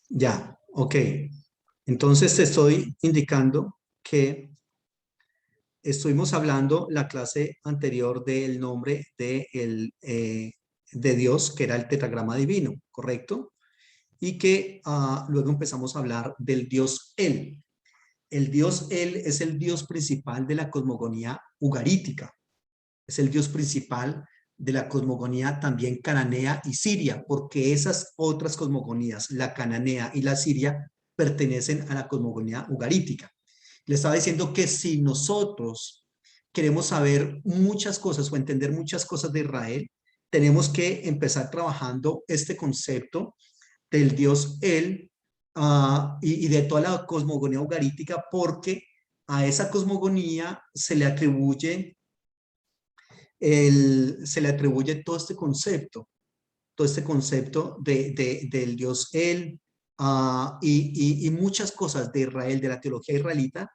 Ya, ok. Entonces te estoy indicando que estuvimos hablando la clase anterior del nombre de Dios, que era el tetragrama divino, ¿correcto? Y que luego empezamos a hablar del Dios Él. El Dios Él es el Dios principal de la cosmogonía ugarítica. Es el Dios principal de la cosmogonía también cananea y siria, porque esas otras cosmogonías, la cananea y la siria, pertenecen a la cosmogonía ugarítica. Le estaba diciendo que si nosotros queremos saber muchas cosas o entender muchas cosas de Israel, tenemos que empezar trabajando este concepto del Dios Él y de toda la cosmogonía ugarítica, porque a esa cosmogonía se le atribuye todo este concepto del Dios Él y muchas cosas de Israel, de la teología israelita,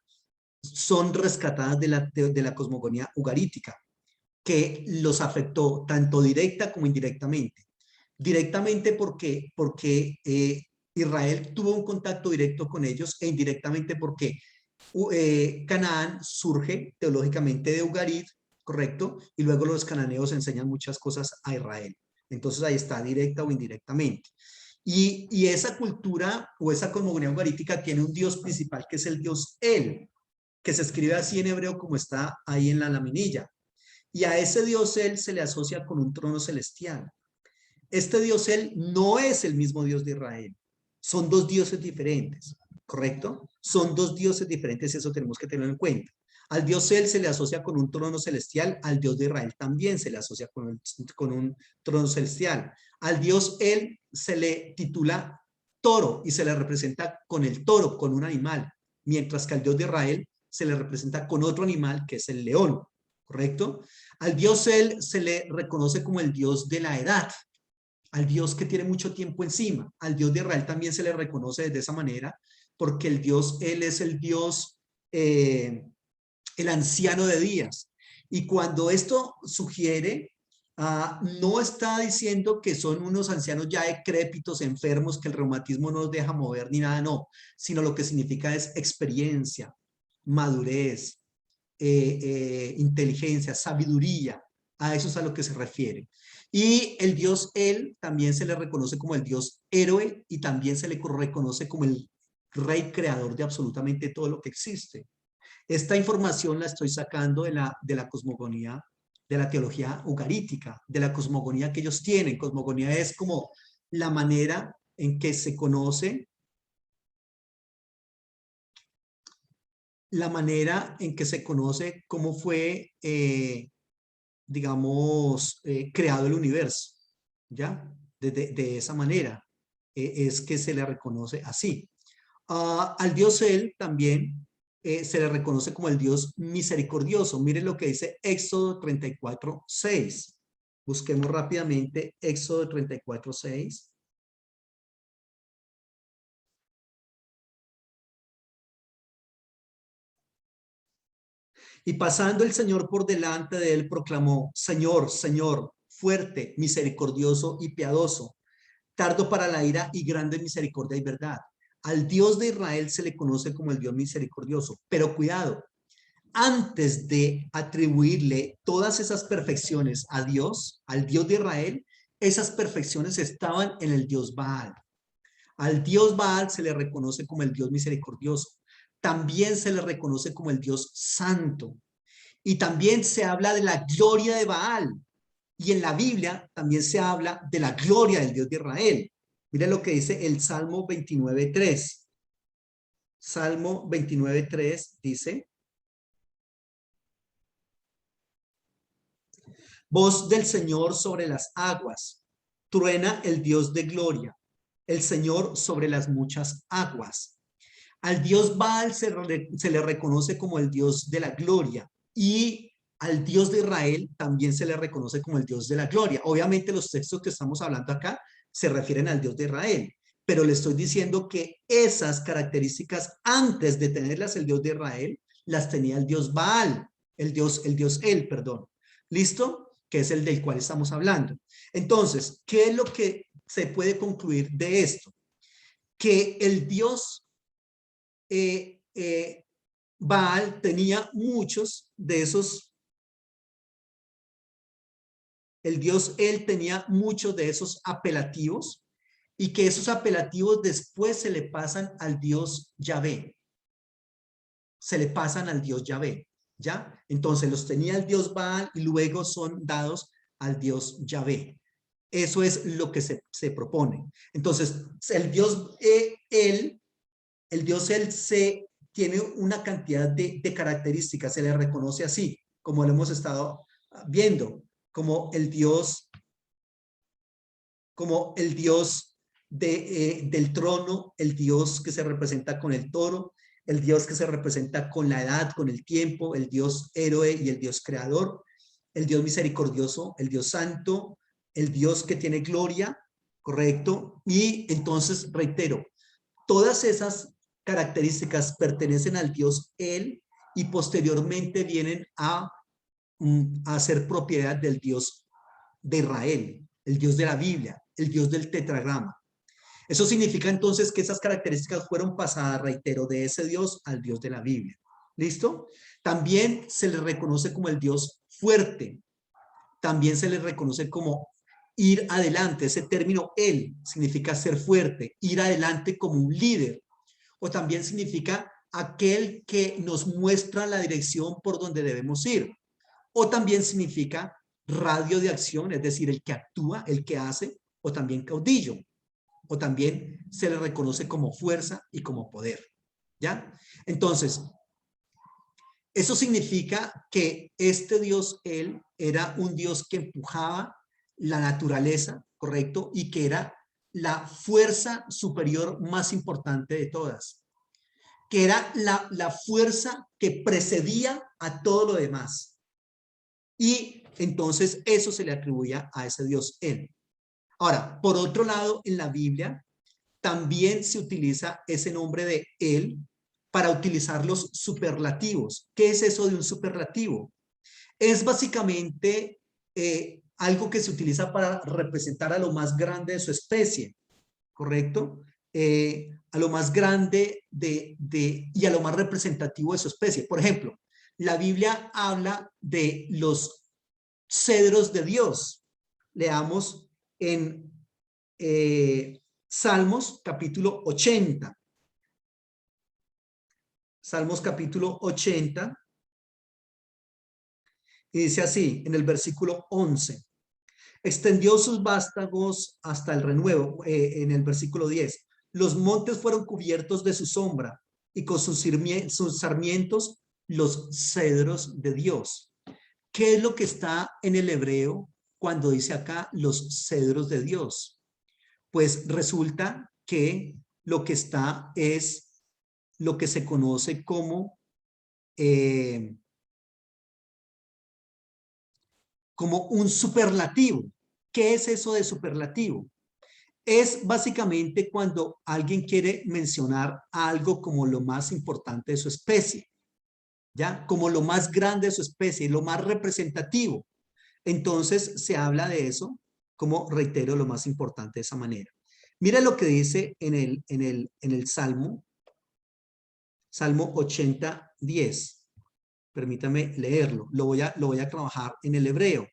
son rescatadas de la cosmogonía ugarítica, que los afectó tanto directa como indirectamente. Directamente porque Israel tuvo un contacto directo con ellos e indirectamente porque Canaán surge teológicamente de Ugarit, ¿correcto? Y luego los cananeos enseñan muchas cosas a Israel. Entonces ahí está, directa o indirectamente. Y esa cultura o esa cosmogonía ugarítica tiene un dios principal que es el dios El, que se escribe así en hebreo como está ahí en la laminilla. Y a ese dios él se le asocia con un trono celestial. Este dios él no es el mismo Dios de Israel. Son dos dioses diferentes, ¿correcto? Son dos dioses diferentes y eso tenemos que tenerlo en cuenta. Al dios él se le asocia con un trono celestial, al dios de Israel también se le asocia con un trono celestial. Al dios él se le titula toro y se le representa con el toro, con un animal, mientras que al dios de Israel se le representa con otro animal que es el león, ¿correcto? Al dios él se le reconoce como el dios de la edad, al Dios que tiene mucho tiempo encima. Al Dios de Israel también se le reconoce de esa manera, porque el Dios, Él es el Dios, el anciano de días. Y cuando esto sugiere, no está diciendo que son unos ancianos ya decrépitos, enfermos, que el reumatismo no los deja mover ni nada, no, sino lo que significa es experiencia, madurez, inteligencia, sabiduría. A eso es a lo que se refiere. Y el dios él también se le reconoce como el dios héroe y también se le reconoce como el rey creador de absolutamente todo lo que existe. Esta información la estoy sacando de la cosmogonía, de la teología ugarítica, de la cosmogonía que ellos tienen. Cosmogonía es como la manera en que se conoce, la manera en que se conoce cómo fue, digamos, creado el universo, ¿ya? De esa manera es que se le reconoce así. Al Dios Él también se le reconoce como el Dios misericordioso. Miren lo que dice Éxodo 34:6. Busquemos rápidamente Éxodo 34:6. Y pasando el Señor por delante de él, proclamó: Señor, Señor, fuerte, misericordioso y piadoso, tardo para la ira y grande en misericordia y verdad. Al Dios de Israel se le conoce como el Dios misericordioso. Pero cuidado, antes de atribuirle todas esas perfecciones a Dios, al Dios de Israel, esas perfecciones estaban en el Dios Baal. Al Dios Baal se le reconoce como el Dios misericordioso. También se le reconoce como el Dios santo. Y también se habla de la gloria de Baal. Y en la Biblia también se habla de la gloria del Dios de Israel. Mira lo que dice el Salmo 29:3. Salmo 29:3 dice: Voz del Señor sobre las aguas, truena el Dios de gloria, el Señor sobre las muchas aguas. Al Dios Baal se le reconoce como el Dios de la gloria y al Dios de Israel también se le reconoce como el Dios de la gloria. Obviamente los textos que estamos hablando acá se refieren al Dios de Israel, pero le estoy diciendo que esas características antes de tenerlas el Dios de Israel las tenía el Dios Baal, el Dios El, perdón. ¿Listo? Que es el del cual estamos hablando. Entonces, ¿qué es lo que se puede concluir de esto? que el dios Baal tenía muchos de esos, el dios él tenía muchos de esos apelativos y que esos apelativos después se le pasan al dios Yahvé. Se le pasan al dios Yahvé, ¿ya? Entonces los tenía el dios Baal y luego son dados al dios Yahvé. Eso es lo que se propone. Entonces, el dios él tiene una cantidad de características, se le reconoce así, como lo hemos estado viendo, como el dios del trono, el dios que se representa con el toro, el dios que se representa con la edad, con el tiempo, el dios héroe y el dios creador, el dios misericordioso, el dios santo, el dios que tiene gloria, ¿correcto? Y entonces, reitero, todas esas características pertenecen al dios él y posteriormente vienen a ser propiedad del dios de Israel, el dios de la Biblia, el dios del tetragrama. Eso significa entonces que esas características fueron pasadas, reitero, de ese dios al dios de la Biblia. ¿Listo? También se le reconoce como el dios fuerte. También se le reconoce como ir adelante. Ese término él significa ser fuerte, ir adelante como un líder. O también significa aquel que nos muestra la dirección por donde debemos ir. O también significa radio de acción, es decir, el que actúa, el que hace, o también caudillo, o también se le reconoce como fuerza y como poder, ¿ya? Entonces, eso significa que este Dios, él, era un Dios que empujaba la naturaleza, ¿correcto? Y que era la fuerza superior más importante de todas, que era la fuerza que precedía a todo lo demás. Y entonces eso se le atribuía a ese Dios él. Ahora, por otro lado, en la Biblia también se utiliza ese nombre de él para utilizar los superlativos. ¿Qué es eso de un superlativo? Es básicamente algo que se utiliza para representar a lo más grande de su especie, ¿correcto? A lo más grande y a lo más representativo de su especie. Por ejemplo, la Biblia habla de los cedros de Dios. Leamos en Salmos capítulo 80. Salmos capítulo 80. Y dice así, en el versículo 11. Extendió sus vástagos hasta el renuevo, en el versículo 10. Los montes fueron cubiertos de su sombra y con sus sarmientos los cedros de Dios. ¿Qué es lo que está en el hebreo cuando dice acá los cedros de Dios? Pues resulta que lo que está es lo que se conoce como un superlativo. ¿Qué es eso de superlativo? Es básicamente cuando alguien quiere mencionar algo como lo más importante de su especie, ¿ya? Como lo más grande de su especie, lo más representativo. Entonces se habla de eso como, reitero, lo más importante de esa manera. Mira lo que dice en el Salmo 80, 10. Permítame leerlo. Lo voy a trabajar en el hebreo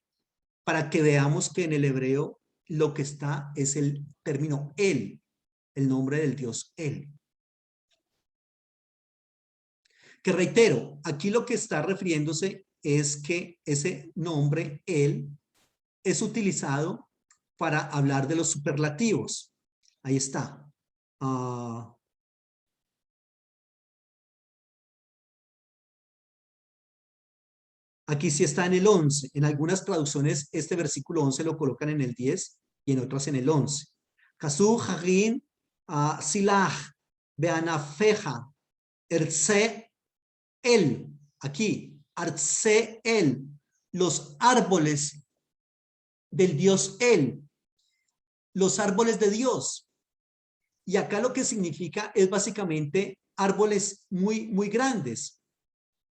para que veamos que en el hebreo lo que está es el término él, el nombre del Dios él. Que reitero, aquí lo que está refiriéndose es que ese nombre él es utilizado para hablar de los superlativos. Ahí está. Aquí sí está en el 11. En algunas traducciones este versículo 11 lo colocan en el 10 y en otras en el 11. Kasu Hagin Silah Beanafeja Erce El. Aquí, Arce El. Los árboles del Dios El. Los árboles de Dios. Y acá lo que significa es básicamente árboles muy, muy grandes.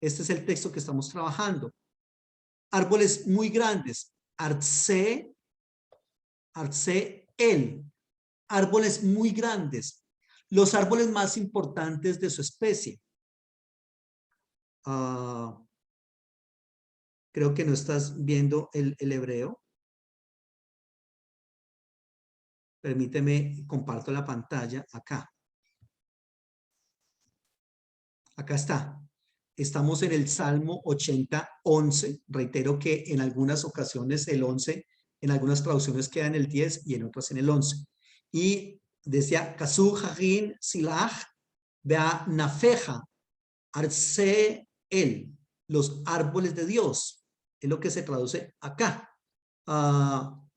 Este es el texto que estamos trabajando. Árboles muy grandes. Arce El. Árboles muy grandes. Los árboles más importantes de su especie. Creo que no estás viendo el hebreo. Permíteme, comparto la pantalla acá. Acá está. Estamos en el Salmo 80, 11. Reitero que en algunas ocasiones el 11, en algunas traducciones queda en el 10 y en otras en el 11. Y decía, Kasú Hagin Silach Bea Nafeja Arce El, los árboles de Dios. Es lo que se traduce acá.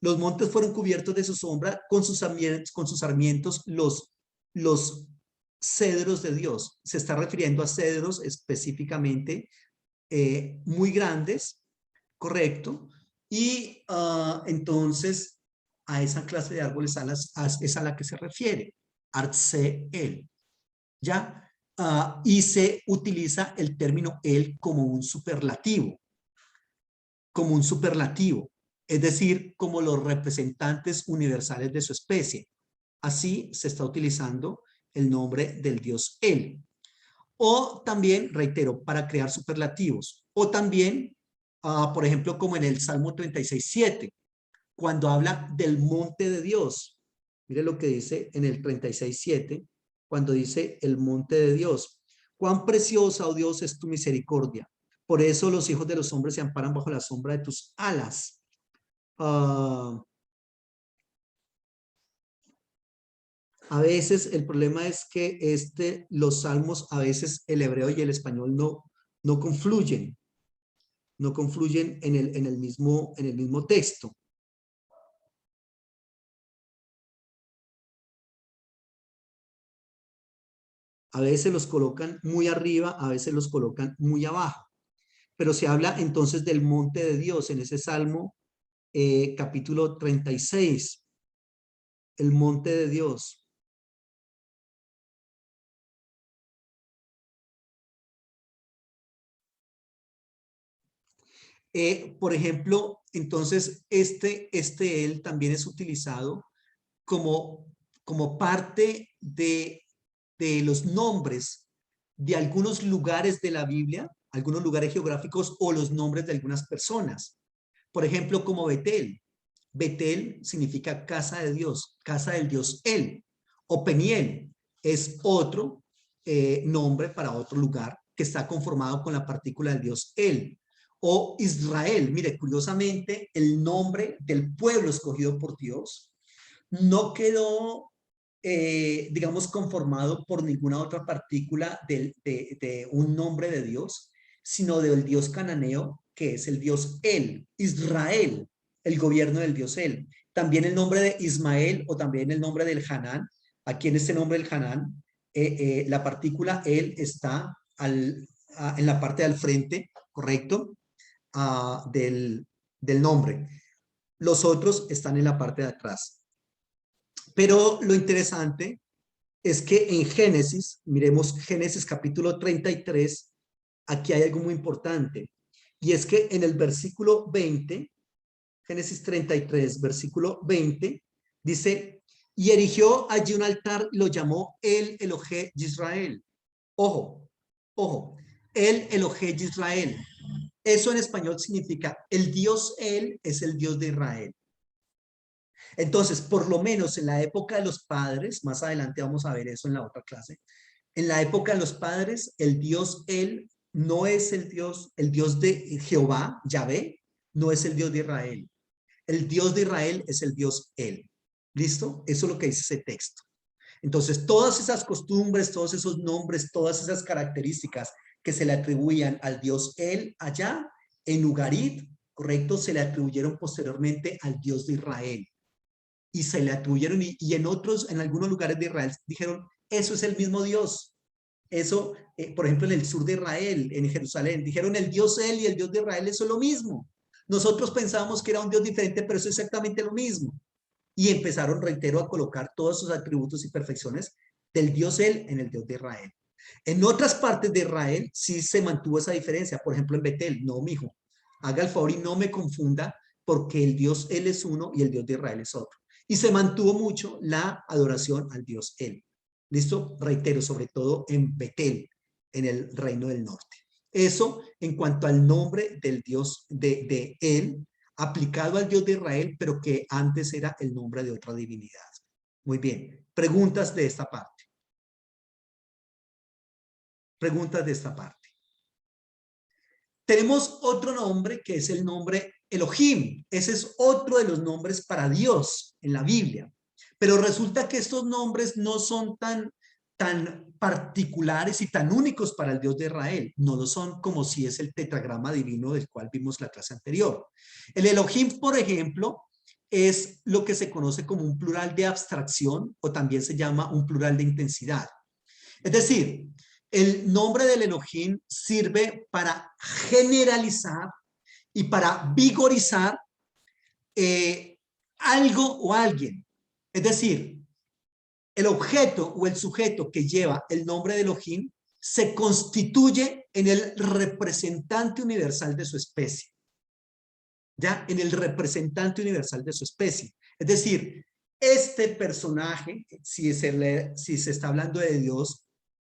Los montes fueron cubiertos de su sombra, con sus sarmientos los cedros de Dios. Se está refiriendo a cedros específicamente muy grandes, correcto. Y entonces a esa clase de árboles es a la que se refiere, Artseel, ¿ya? Y se utiliza el término el como un superlativo, es decir, como los representantes universales de su especie. Así se está utilizando el nombre del dios El. O también, reitero, para crear superlativos. O también, por ejemplo, como en el Salmo 36:7, cuando habla del monte de Dios. Mire lo que dice en el 36:7, cuando dice el monte de Dios. Cuán preciosa, oh Dios, es tu misericordia. Por eso los hijos de los hombres se amparan bajo la sombra de tus alas. A veces el problema es que los salmos, a veces el hebreo y el español no confluyen, en el mismo texto. A veces los colocan muy arriba, a veces los colocan muy abajo. Pero se habla entonces del monte de Dios en ese Salmo capítulo 36, el monte de Dios. Por ejemplo, entonces él también es utilizado como parte de los nombres de algunos lugares de la Biblia, algunos lugares geográficos o los nombres de algunas personas. Por ejemplo, como Betel. Betel significa casa de Dios, casa del Dios El. O Peniel es otro nombre para otro lugar que está conformado con la partícula del Dios El. O Israel, mire, curiosamente, el nombre del pueblo escogido por Dios no quedó, digamos, conformado por ninguna otra partícula de un nombre de Dios, sino del Dios cananeo, que es el Dios El, Israel, el gobierno del Dios El. También el nombre de Ismael o también el nombre del Hanán. Aquí en este nombre del Hanán, la partícula El está en la parte del frente, ¿correcto? Del nombre. Los otros están en la parte de atrás. Pero lo interesante es que en Génesis, miremos Génesis capítulo 33, aquí hay algo muy importante. Y es que en el versículo 20, Génesis 33, versículo 20, dice, y erigió allí un altar, lo llamó el Elohé de Israel. Ojo, ojo, el Elohé de Israel. Eso en español significa el Dios Él es el Dios de Israel. Entonces, por lo menos en la época de los padres, más adelante vamos a ver eso en la otra clase, en la época de los padres, el Dios Él no es el Dios de Jehová, Yahvé, no es el Dios de Israel. El Dios de Israel es el Dios Él. ¿Listo? Eso es lo que dice ese texto. Entonces, todas esas costumbres, todos esos nombres, todas esas características que se le atribuían al Dios Él allá, en Ugarit, correcto, se le atribuyeron posteriormente al Dios de Israel. Y se le atribuyeron, y en algunos lugares de Israel dijeron, eso es el mismo Dios. Eso, por ejemplo, en el sur de Israel, en Jerusalén, dijeron el Dios Él y el Dios de Israel, eso es lo mismo. Nosotros pensábamos que era un Dios diferente, pero eso es exactamente lo mismo. Y empezaron, reitero, a colocar todos sus atributos y perfecciones del Dios Él en el Dios de Israel. En otras partes de Israel sí se mantuvo esa diferencia. Por ejemplo, en Betel, no, mijo, haga el favor y no me confunda, porque el Dios Él es uno y el Dios de Israel es otro. Y se mantuvo mucho la adoración al Dios Él. ¿Listo? Reitero, sobre todo en Betel, en el reino del norte. Eso en cuanto al nombre del Dios de él, aplicado al Dios de Israel, pero que antes era el nombre de otra divinidad. Muy bien. Preguntas de esta parte. Preguntas de esta parte. Tenemos otro nombre que es el nombre Elohim. Ese es otro de los nombres para Dios en la Biblia. Pero resulta que estos nombres no son tan particulares y tan únicos para el Dios de Israel. No lo son como si es el tetragrama divino del cual vimos la clase anterior. El Elohim, por ejemplo, es lo que se conoce como un plural de abstracción o también se llama un plural de intensidad. Es decir, el nombre del Elohim sirve para generalizar y para vigorizar algo o alguien. Es decir, el objeto o el sujeto que lleva el nombre de Elohim se constituye en el representante universal de su especie. ¿Ya? En el representante universal de su especie. Es decir, este personaje, si se está hablando de Dios,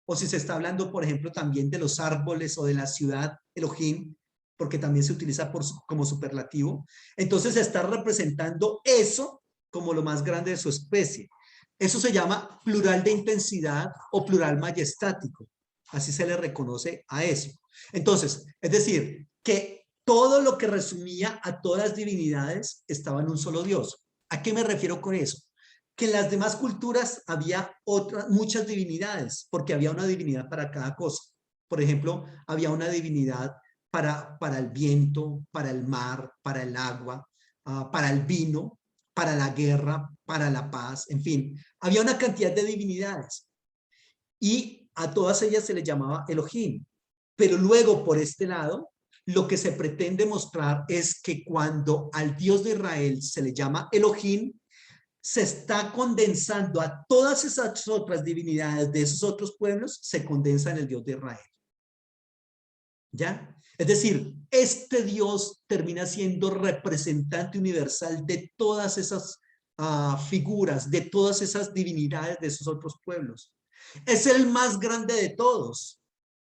o si se está hablando, por ejemplo, también de los árboles o de la ciudad Elohim, porque también se utiliza como superlativo, entonces se está representando eso como lo más grande de su especie. Eso se llama plural de intensidad o plural majestático. Así se le reconoce a eso. Entonces, es decir, que todo lo que resumía a todas las divinidades estaba en un solo Dios. ¿A qué me refiero con eso? Que en las demás culturas había muchas divinidades, porque había una divinidad para cada cosa. Por ejemplo, había una divinidad para el viento, para el mar, para el agua, para el vino, para la guerra, para la paz, en fin. Había una cantidad de divinidades y a todas ellas se les llamaba Elohim. Pero luego, por este lado, lo que se pretende mostrar es que cuando al Dios de Israel se le llama Elohim, se está condensando a todas esas otras divinidades de esos otros pueblos, se condensa en el Dios de Israel. ¿Ya? Es decir, este Dios termina siendo representante universal de todas esas figuras, de todas esas divinidades de esos otros pueblos. Es el más grande de todos.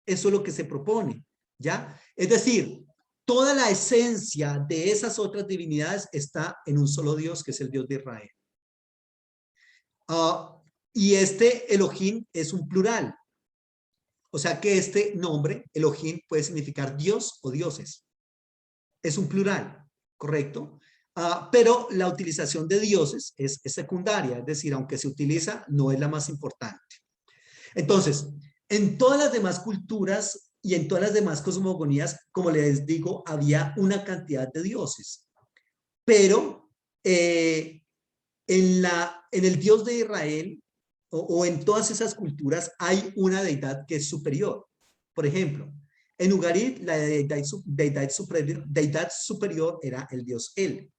Eso es lo que se propone. ¿Ya? Es decir, toda la esencia de esas otras divinidades está en un solo Dios, que es el Dios de Israel. Y este Elohim es un plural. O sea que este nombre, Elohim, puede significar Dios o dioses. Es un plural, ¿correcto? Pero la utilización de dioses es secundaria, es decir, aunque se utiliza, no es la más importante. Entonces, en todas las demás culturas y en todas las demás cosmogonías, como les digo, había una cantidad de dioses. Pero en el Dios de Israel o en todas esas culturas hay una deidad que es superior. Por ejemplo, en Ugarit la deidad superior era el dios El.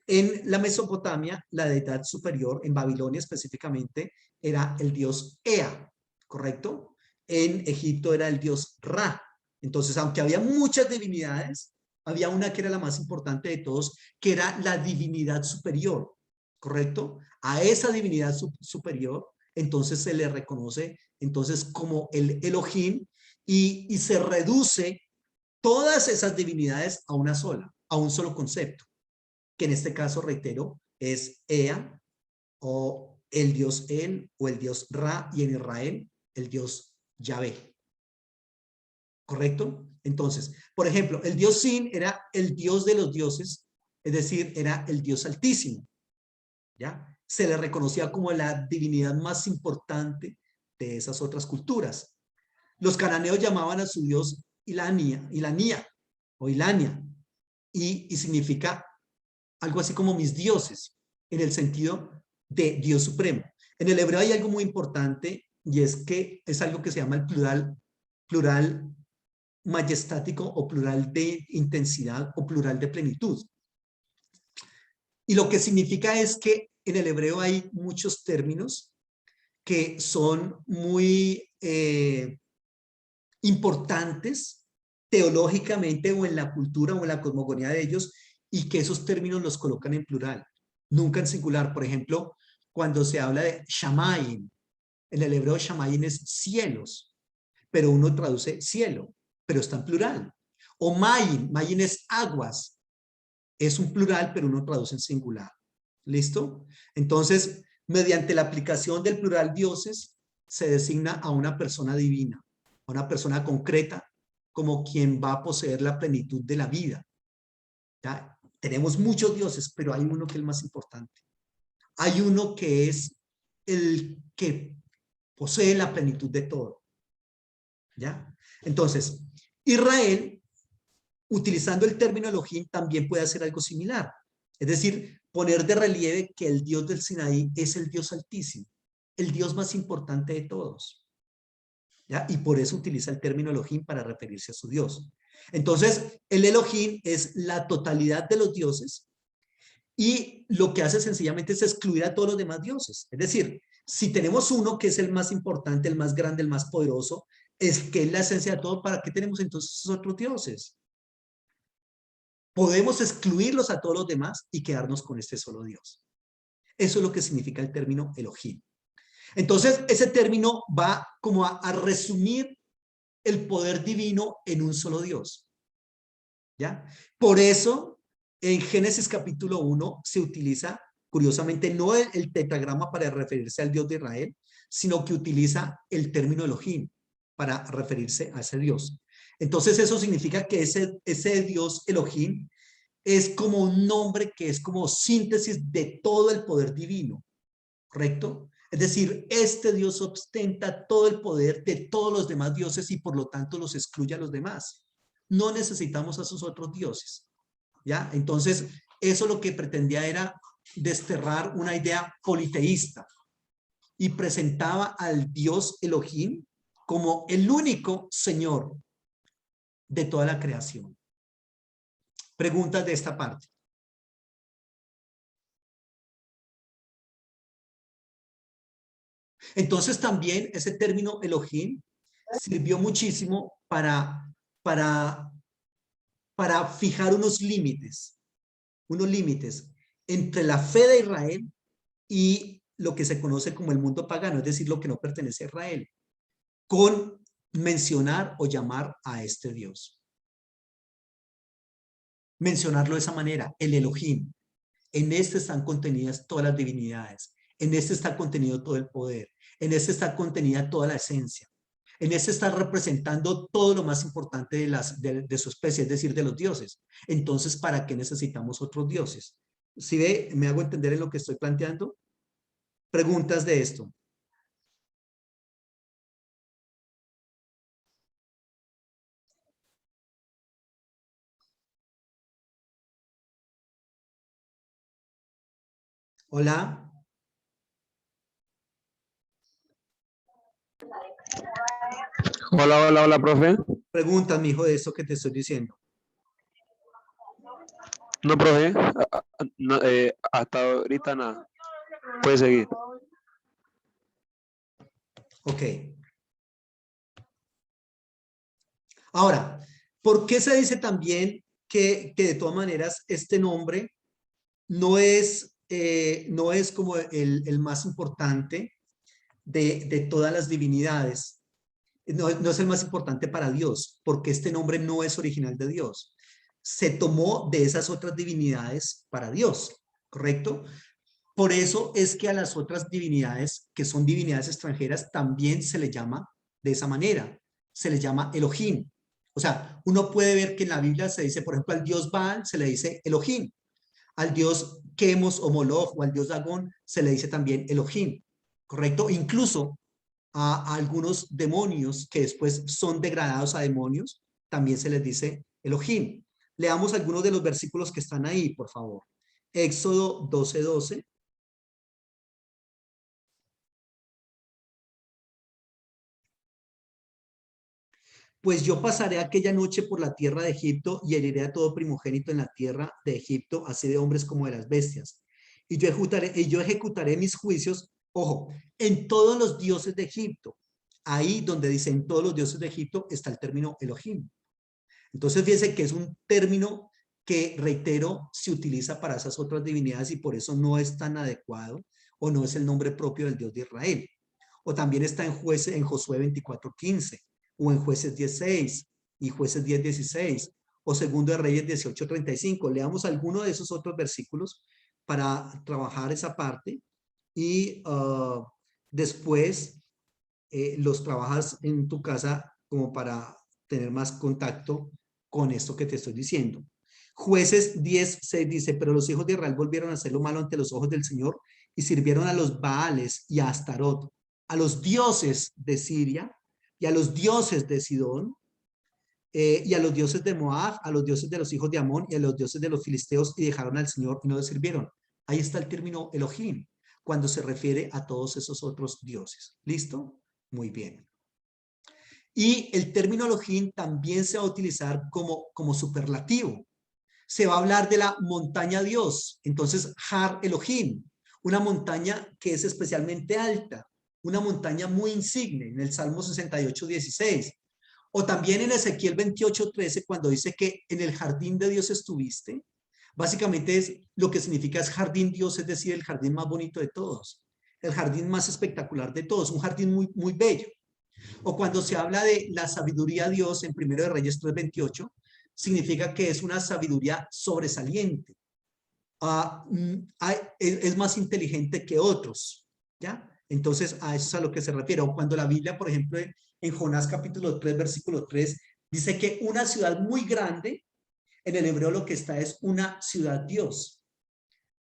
En la Mesopotamia, la deidad superior, en Babilonia específicamente, era el dios Ea, ¿correcto? En Egipto era el dios Ra. Entonces, aunque había muchas divinidades, había una que era la más importante de todos, que era la divinidad superior, ¿correcto? A esa divinidad superior, entonces se le reconoce entonces como el Elohim y se reduce todas esas divinidades a una sola, a un solo concepto, que en este caso, reitero, es Ea o el dios El o el dios Ra y en Israel el dios Yahvé. ¿Correcto? Entonces, por ejemplo, el dios Sin era el dios de los dioses, es decir, era el dios altísimo. ¿Ya? Se le reconocía como la divinidad más importante de esas otras culturas. Los cananeos llamaban a su dios Ilanía o Ilania, y significa algo así como mis dioses, en el sentido de Dios supremo. En el hebreo hay algo muy importante y es que es algo que se llama el plural majestático o plural de intensidad o plural de plenitud. Y lo que significa es que en el hebreo hay muchos términos que son muy importantes teológicamente o en la cultura o en la cosmogonía de ellos y que esos términos los colocan en plural, nunca en singular. Por ejemplo, cuando se habla de Shamayim, En el hebreo Shamayim es cielos, pero uno traduce cielo, pero está en plural. O Mayim, Mayim es aguas, es un plural, pero uno traduce en singular. ¿Listo? Entonces, mediante la aplicación del plural dioses, se designa a una persona divina, a una persona concreta, como quien va a poseer la plenitud de la vida. ¿Ya? Tenemos muchos dioses, pero hay uno que es el más importante. Hay uno que es el que posee la plenitud de todo. ¿Ya? Entonces, Israel, utilizando el término Elohim, también puede hacer algo similar. Es decir, poner de relieve que el Dios del Sinaí es el Dios altísimo, el Dios más importante de todos. ¿Ya? Y por eso utiliza el término Elohim para referirse a su Dios. Entonces, el Elohim es la totalidad de los dioses y lo que hace sencillamente es excluir a todos los demás dioses. Es decir, si tenemos uno que es el más importante, el más grande, el más poderoso, es que es la esencia de todo, ¿para qué tenemos entonces otros dioses? Podemos excluirlos a todos los demás y quedarnos con este solo Dios. Eso es lo que significa el término Elohim. Entonces, ese término va como a resumir el poder divino en un solo Dios. ¿Ya? Por eso, en Génesis capítulo 1 se utiliza, curiosamente, no el tetragrama para referirse al Dios de Israel, sino que utiliza el término Elohim para referirse a ese Dios. Entonces, eso significa que ese Dios Elohim es como un nombre que es como síntesis de todo el poder divino, ¿correcto? Es decir, este Dios ostenta todo el poder de todos los demás dioses y por lo tanto los excluye a los demás. No necesitamos a sus otros dioses, ¿ya? Entonces, eso lo que pretendía era desterrar una idea politeísta y presentaba al Dios Elohim como el único Señor de toda la creación. Preguntas de esta parte. Entonces también ese término Elohim sirvió muchísimo para, para fijar unos límites entre la fe de Israel y lo que se conoce como el mundo pagano, es decir, lo que no pertenece a Israel, con mencionar o llamar a este Dios. Mencionarlo de esa manera, el Elohim. En este están contenidas todas las divinidades, en este está contenido todo el poder, en este está contenida toda la esencia. En este está representando todo lo más importante de su especie, es decir, de los dioses. Entonces, ¿para qué necesitamos otros dioses? ¿Sí ve? ¿Me hago entender en lo que estoy planteando? Preguntas de esto. Hola. Hola, hola, hola, profe. Preguntas, mi hijo, de esto que te estoy diciendo. No, profe, no, hasta ahorita nada. Puede seguir. Ok. Ahora, ¿por qué se dice también que de todas maneras este nombre no es como el más importante de todas las divinidades? No es el más importante para Dios, porque este nombre no es original de Dios. Se tomó de esas otras divinidades para Dios, ¿correcto? Por eso es que a las otras divinidades, que son divinidades extranjeras, también se le llama de esa manera. Se le llama Elohim. O sea, uno puede ver que en la Biblia se dice, por ejemplo, al dios Baal se le dice Elohim. Al dios Chemos o Moloch o al dios Dagón se le dice también Elohim. ¿Correcto? Incluso a algunos demonios que después son degradados a demonios, también se les dice Elohim. Leamos algunos de los versículos que están ahí, por favor. Éxodo 12:12. Pues yo pasaré aquella noche por la tierra de Egipto y heriré a todo primogénito en la tierra de Egipto, así de hombres como de las bestias. Y yo ejecutaré mis juicios, ojo, en todos los dioses de Egipto. Ahí donde dice en todos los dioses de Egipto está el término Elohim. Entonces fíjense que es un término que, reitero, se utiliza para esas otras divinidades y por eso no es tan adecuado o no es el nombre propio del Dios de Israel. O también está en Jueces, en Josué 24:15, o en Jueces 10:6 y Jueces 10:16, o Segundo de Reyes 18:35. Leamos alguno de esos otros versículos para trabajar esa parte y después los trabajas en tu casa como para tener más contacto con esto que te estoy diciendo. Jueces 10:6 dice, pero los hijos de Israel volvieron a hacer lo malo ante los ojos del Señor y sirvieron a los Baales y a Astarot, a los dioses de Siria y a los dioses de Sidón, y a los dioses de Moab, a los dioses de los hijos de Amón y a los dioses de los filisteos, y dejaron al Señor y no le sirvieron. Ahí está el término Elohim, cuando se refiere a todos esos otros dioses. ¿Listo? Muy bien. Y el término Elohim también se va a utilizar como superlativo. Se va a hablar de la montaña Dios. Entonces, Har Elohim, una montaña que es especialmente alta, una montaña muy insigne, en el Salmo 68:16. O también en Ezequiel 28:13, cuando dice que en el jardín de Dios estuviste. Básicamente es lo que significa es jardín Dios, es decir, el jardín más bonito de todos, el jardín más espectacular de todos, un jardín muy, muy bello. O cuando se habla de la sabiduría Dios en Primero de Reyes 3:28, significa que es una sabiduría sobresaliente. Es más inteligente que otros, ¿ya? Entonces, a eso es a lo que se refiere. O cuando la Biblia, por ejemplo, en Jonás capítulo 3, versículo 3, dice que una ciudad muy grande, en el hebreo lo que está es una ciudad Dios,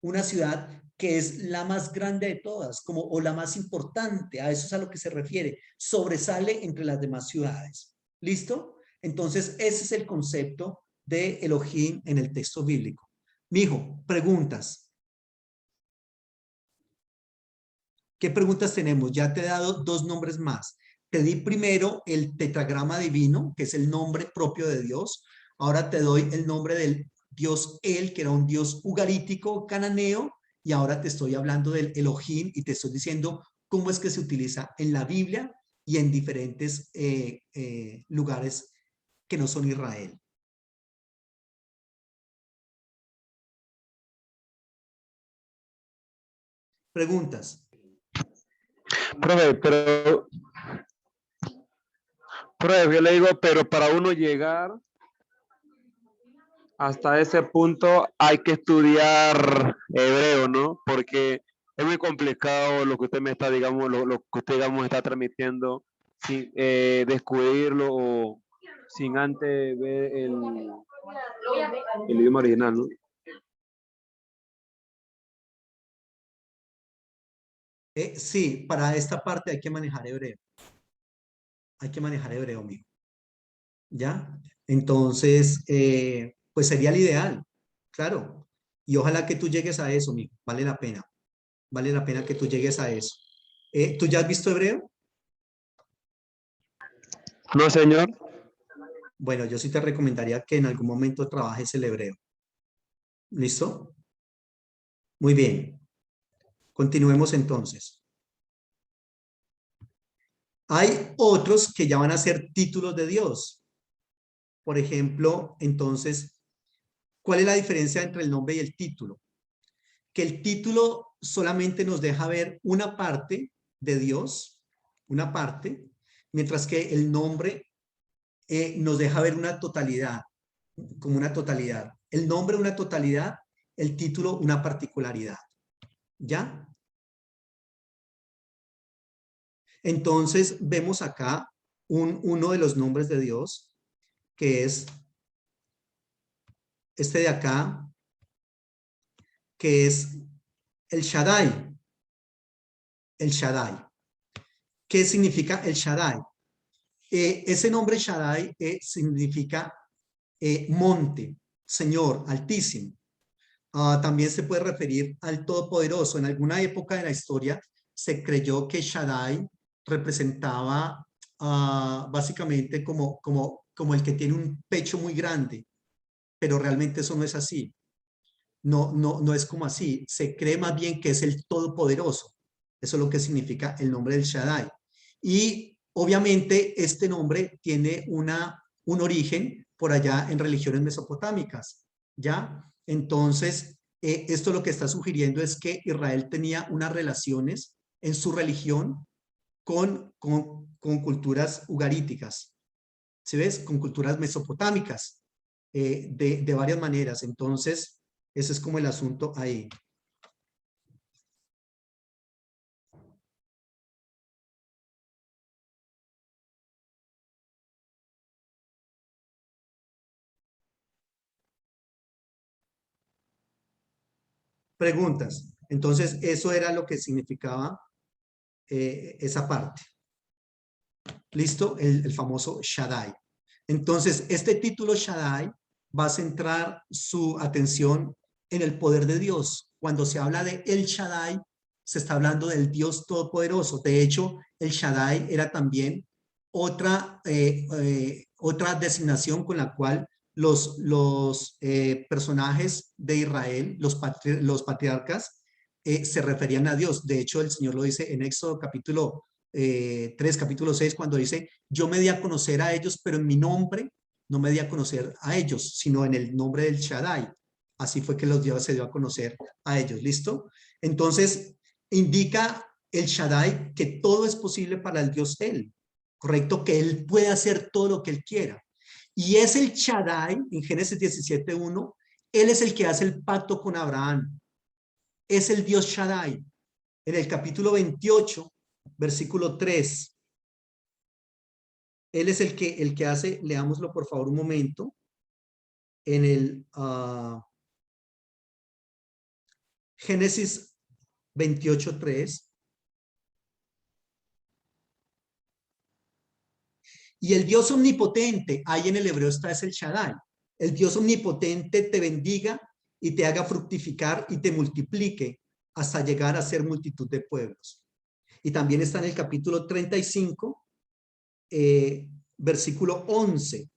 una ciudad que es la más grande de todas, como, o la más importante, a eso es a lo que se refiere, sobresale entre las demás ciudades. ¿Listo? Entonces, ese es el concepto de Elohim en el texto bíblico. Mijo, preguntas. ¿Qué preguntas tenemos? Ya te he dado dos nombres más. Te di primero el tetragrama divino, que es el nombre propio de Dios. Ahora te doy el nombre del Dios El, que era un Dios ugarítico, cananeo, y ahora te estoy hablando del Elohim y te estoy diciendo cómo es que se utiliza en la Biblia y en diferentes lugares que no son Israel. Preguntas. Profe, yo le digo, pero para uno llegar hasta ese punto hay que estudiar hebreo, ¿no? Porque es muy complicado lo que usted me está, digamos, lo que usted, digamos, está transmitiendo sin descubrirlo o sin antes ver el idioma original, ¿no? Sí, para esta parte hay que manejar hebreo. Hay que manejar hebreo, amigo. ¿Ya? Entonces, pues sería el ideal, claro. Y ojalá que tú llegues a eso, amigo. Vale la pena. Vale la pena que tú llegues a eso. ¿Tú ya has visto hebreo? No, señor. Bueno, yo sí te recomendaría que en algún momento trabajes el hebreo. ¿Listo? Muy bien. Continuemos entonces. Hay otros que ya van a ser títulos de Dios. Por ejemplo, entonces, ¿cuál es la diferencia entre el nombre y el título? Que el título solamente nos deja ver una parte de Dios, una parte, mientras que el nombre nos deja ver una totalidad, como una totalidad. El nombre una totalidad, el título una particularidad. ¿Ya? Entonces vemos acá uno de los nombres de Dios, que es este de acá, que es el Shaddai. El Shaddai. ¿Qué significa el Shaddai? Ese nombre Shaddai significa monte, Señor, altísimo. También se puede referir al Todopoderoso. En alguna época de la historia se creyó que Shaddai representaba básicamente como el que tiene un pecho muy grande, pero realmente eso no es así. No es como así. Se cree más bien que es el Todopoderoso. Eso es lo que significa el nombre del Shaddai. Y obviamente este nombre tiene un origen por allá en religiones mesopotámicas, ¿ya? Entonces, esto lo que está sugiriendo es que Israel tenía unas relaciones en su religión con culturas ugaríticas, ¿sí ves? Con culturas mesopotámicas, de varias maneras. Entonces, ese es como el asunto ahí. Preguntas. Entonces, eso era lo que significaba esa parte. ¿Listo? El famoso Shaddai. Entonces, este título Shaddai va a centrar su atención en el poder de Dios. Cuando se habla de El Shaddai, se está hablando del Dios Todopoderoso. De hecho, el Shaddai era también otra designación con la cual los personajes de Israel, los patriarcas, se referían a Dios. De hecho, el Señor lo dice en Éxodo capítulo 3, capítulo 6, cuando dice, yo me di a conocer a ellos, pero en mi nombre no me di a conocer a ellos, sino en el nombre del Shaddai. Así fue que los Dios se dio a conocer a ellos. ¿Listo? Entonces, indica el Shaddai que todo es posible para el Dios Él. ¿Correcto? Que Él puede hacer todo lo que Él quiera. Y es el Shaddai, en Génesis 17:1, Él es el que hace el pacto con Abraham. Es el Dios Shaddai. En el capítulo 28, versículo 3, Él es el que hace, leámoslo por favor un momento, en el Génesis 28:3. Y el Dios omnipotente, ahí en el hebreo está, es el Shaddai. El Dios omnipotente te bendiga y te haga fructificar y te multiplique hasta llegar a ser multitud de pueblos. Y también está en el capítulo 35, versículo 11.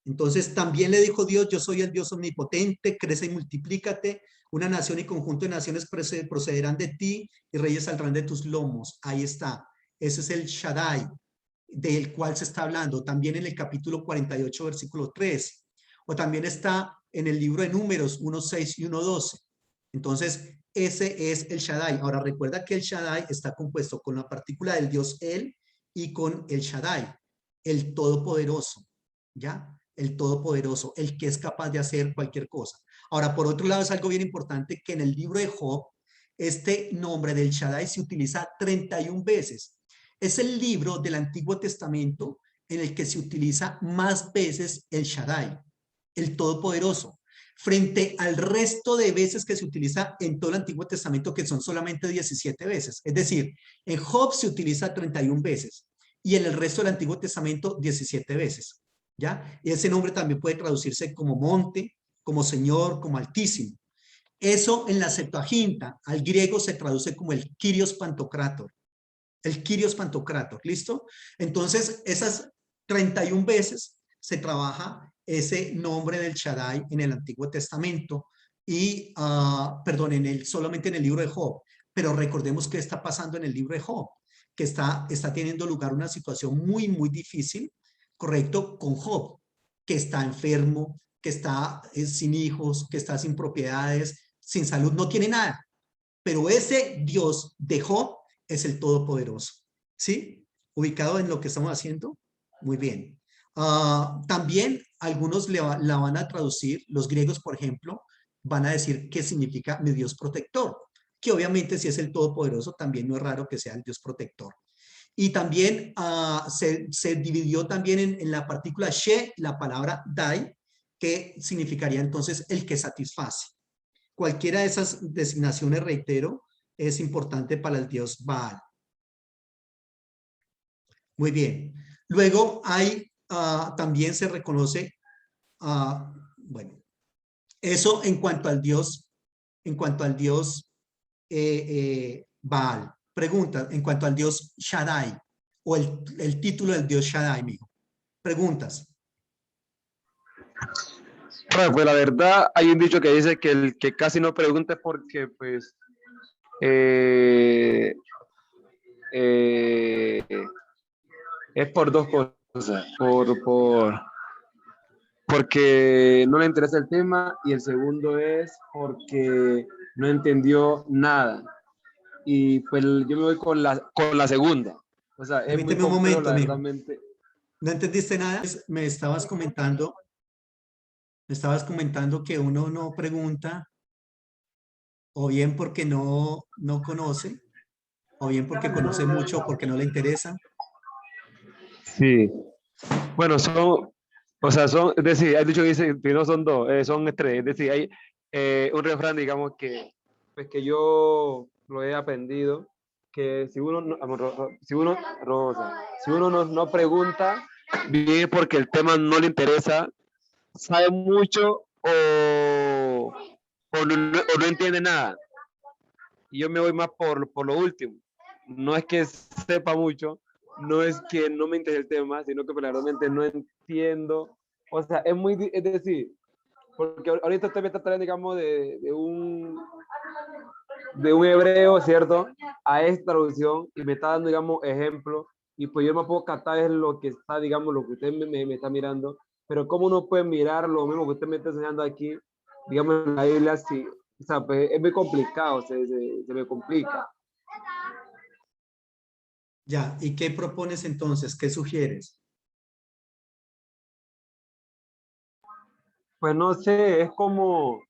Entonces también le dijo Dios, yo soy el Dios omnipotente, crece y multiplícate, una nación y conjunto de naciones procederán de ti y reyes saldrán de tus lomos. Ahí está, ese es el Shaddai del cual se está hablando. También en el capítulo 48, versículo 3, o también está en el libro de Números 1:6 y 1:12. Entonces ese es el Shaddai. Ahora recuerda que el Shaddai está compuesto con la partícula del Dios Él y con el Shaddai, el Todopoderoso, ¿ya? El Todopoderoso, el que es capaz de hacer cualquier cosa. Ahora, por otro lado, es algo bien importante que en el libro de Job, este nombre del Shaddai se utiliza 31 veces. Es el libro del Antiguo Testamento en el que se utiliza más veces el Shaddai, el Todopoderoso, frente al resto de veces que se utiliza en todo el Antiguo Testamento, que son solamente 17 veces. Es decir, en Job se utiliza 31 veces y en el resto del Antiguo Testamento 17 veces. ¿Ya? Y ese nombre también puede traducirse como monte, como Señor, como Altísimo. Eso en la Septuaginta, al griego se traduce como el Kyrios Pantocrator. El Kyrios Pantocrator, ¿listo? Entonces, esas 31 veces se trabaja ese nombre del Shaddai en el Antiguo Testamento y, perdón, solamente en el libro de Job. Pero recordemos qué está pasando en el libro de Job, que está teniendo lugar una situación muy, muy difícil, ¿correcto? Con Job, que está enfermo, que está sin hijos, que está sin propiedades, sin salud, no tiene nada. Pero ese Dios de Job es el Todopoderoso. ¿Sí? Ubicado en lo que estamos haciendo. Muy bien. También algunos la van a traducir, los griegos, por ejemplo, van a decir qué significa mi Dios protector, que obviamente si es el Todopoderoso, también no es raro que sea el Dios protector. Y también se dividió también en la partícula she, la palabra dai, que significaría entonces el que satisface. Cualquiera de esas designaciones, reitero, es importante para el dios Baal. Muy bien. Luego hay, también se reconoce, bueno, eso en cuanto al dios Baal. Pregunta, en cuanto al dios Shaddai, o el título del dios Shaddai, mijo. Preguntas. Bueno, pues la verdad, hay un dicho que dice que el que casi no pregunte porque, pues, eh, eh, es por dos cosas. Porque no le interesa el tema y el segundo es porque no entendió nada. Y pues yo me voy con la segunda. O sea, es muy Permíteme un complejo, momento, la mijo. verdad. ¿No entendiste nada? Me estabas comentando que uno no pregunta, o bien porque no conoce, o bien porque conoce mucho, o porque no le interesa. Sí. Bueno, o sea, es decir, hay dicho que dice que no son dos, son tres. Es decir, hay un refrán, digamos, pues que yo lo he aprendido, que si uno, si uno, Rosa, si uno no pregunta, bien porque el tema no le interesa, sabe mucho o no entiende nada. Y yo me voy más por lo último. No es que sepa mucho, no es que no me interese el tema, sino que realmente no entiendo. O sea, es decir, porque ahorita usted me está trayendo, digamos, de un hebreo, ¿cierto? A esta traducción y me está dando, digamos, ejemplos y pues yo me puedo captar es lo que está, digamos, lo que usted me está mirando, pero cómo uno puede mirar lo mismo que usted me está enseñando aquí, digamos, en la Biblia, sí, o sea, pues es muy complicado, se me complica. Ya, ¿y qué propones entonces? ¿Qué sugieres? Pues no sé, es como,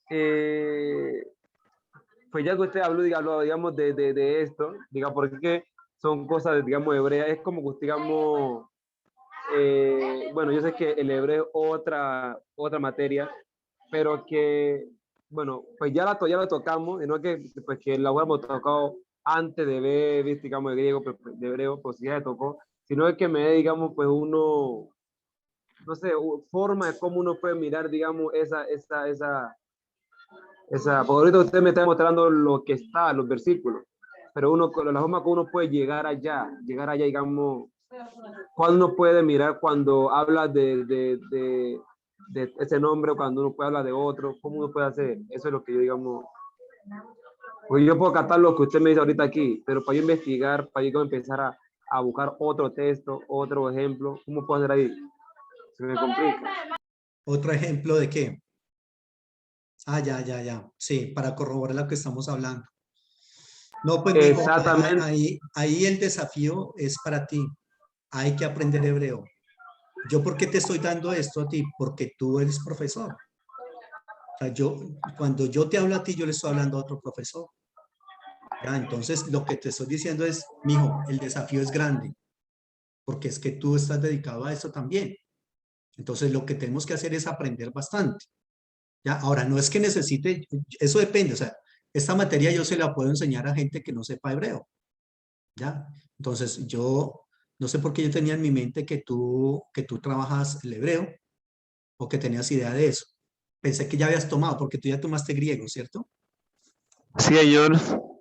eh, pues ya que usted habló, digamos, de esto, diga, porque son cosas, digamos, hebreas, es como que, digamos, bueno, yo sé que el hebreo es otra materia, pero que, bueno, pues ya la tocamos, y no que, pues que la hubiéramos tocado antes de ver, ¿viste? Digamos, de griego, pues, de hebreo, pues ya le tocó, sino es que me dé, digamos, pues uno, no sé, forma de cómo uno puede mirar, digamos, porque ahorita usted me está mostrando lo que está, los versículos, pero uno, con la forma que uno puede llegar allá, digamos, cuando uno puede mirar cuando habla de ese nombre o cuando uno puede hablar de otro, cómo uno puede hacer, eso es lo que yo, digamos, pues yo puedo captar lo que usted me dice ahorita aquí, pero para yo investigar, para yo empezar a buscar otro texto, otro ejemplo, ¿cómo puedo hacer ahí? Se me complica. ¿Otro ejemplo de qué? Ah, ya, ya, ya. Sí, para corroborar lo que estamos hablando. No, pues mijo, Exactamente. ahí el desafío es para ti. Hay que aprender hebreo. ¿Yo por qué te estoy dando esto a ti? Porque tú eres profesor. O sea, cuando yo te hablo a ti, yo le estoy hablando a otro profesor. Ya, entonces lo que te estoy diciendo es, mijo, el desafío es grande, porque es que tú estás dedicado a esto también. Entonces lo que tenemos que hacer es aprender bastante. Ya, ahora no es que necesite, eso depende, o sea, esta materia yo se la puedo enseñar a gente que no sepa hebreo. ¿Ya? Entonces, yo no sé por qué yo tenía en mi mente que tú trabajas el hebreo o que tenías idea de eso. Pensé que ya habías tomado, porque tú ya tomaste griego, ¿cierto? Sí, señor.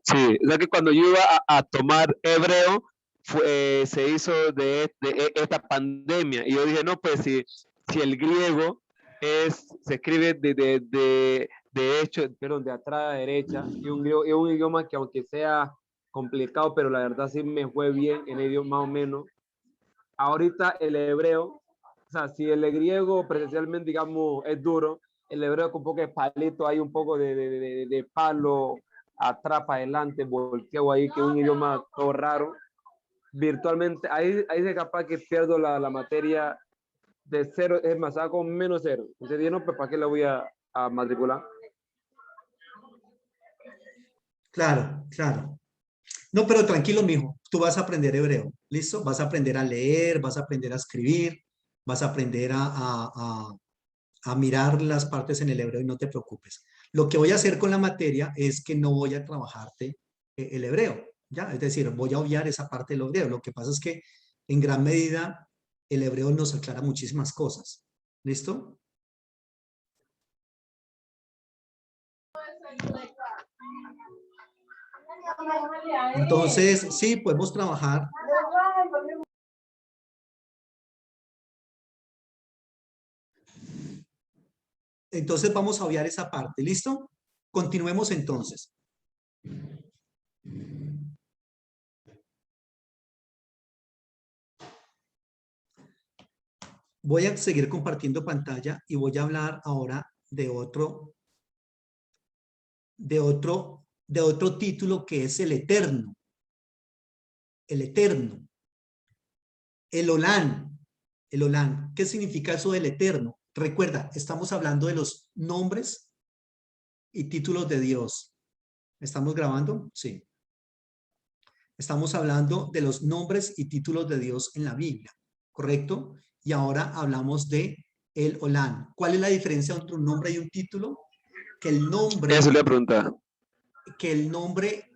Sí, o sea que cuando yo iba a tomar hebreo, se hizo de esta pandemia. Y yo dije, no, pues si el griego se escribe de hecho, perdón, de atrás a derecha, y un idioma que aunque sea complicado, pero la verdad sí me fue bien en el idioma más o menos. Ahorita el hebreo, o sea, si el griego presencialmente, digamos, es duro, el hebreo con un poco de palito, hay un poco de palo atrás para adelante, volteo ahí, que es un idioma todo raro. Virtualmente, ahí es capaz que pierdo la materia de cero, es más, hago menos cero. Entonces, yo no, pues, ¿para qué la voy a matricular? Claro, claro. No, pero tranquilo, mijo, tú vas a aprender hebreo, ¿listo? Vas a aprender a leer, vas a aprender a escribir, vas a aprender a mirar las partes en el hebreo y no te preocupes. Lo que voy a hacer con la materia es que no voy a trabajarte el hebreo, ¿ya? Es decir, voy a obviar esa parte del hebreo. Lo que pasa es que en gran medida el hebreo nos aclara muchísimas cosas. ¿Listo? Entonces, sí, podemos trabajar. Entonces vamos a obviar esa parte. ¿Listo? Continuemos entonces. Voy a seguir compartiendo pantalla y voy a hablar ahora de otro título que es el eterno. el eterno. El Olán. El Olán. ¿Qué significa eso del eterno? Recuerda, estamos hablando de los nombres y títulos de Dios. ¿Estamos grabando? Sí. Estamos hablando de los nombres y títulos de Dios en la Biblia, ¿correcto? Y ahora hablamos de el Olán. ¿Cuál es la diferencia entre un nombre y un título? Que el nombre, Eso le pregunta. que el nombre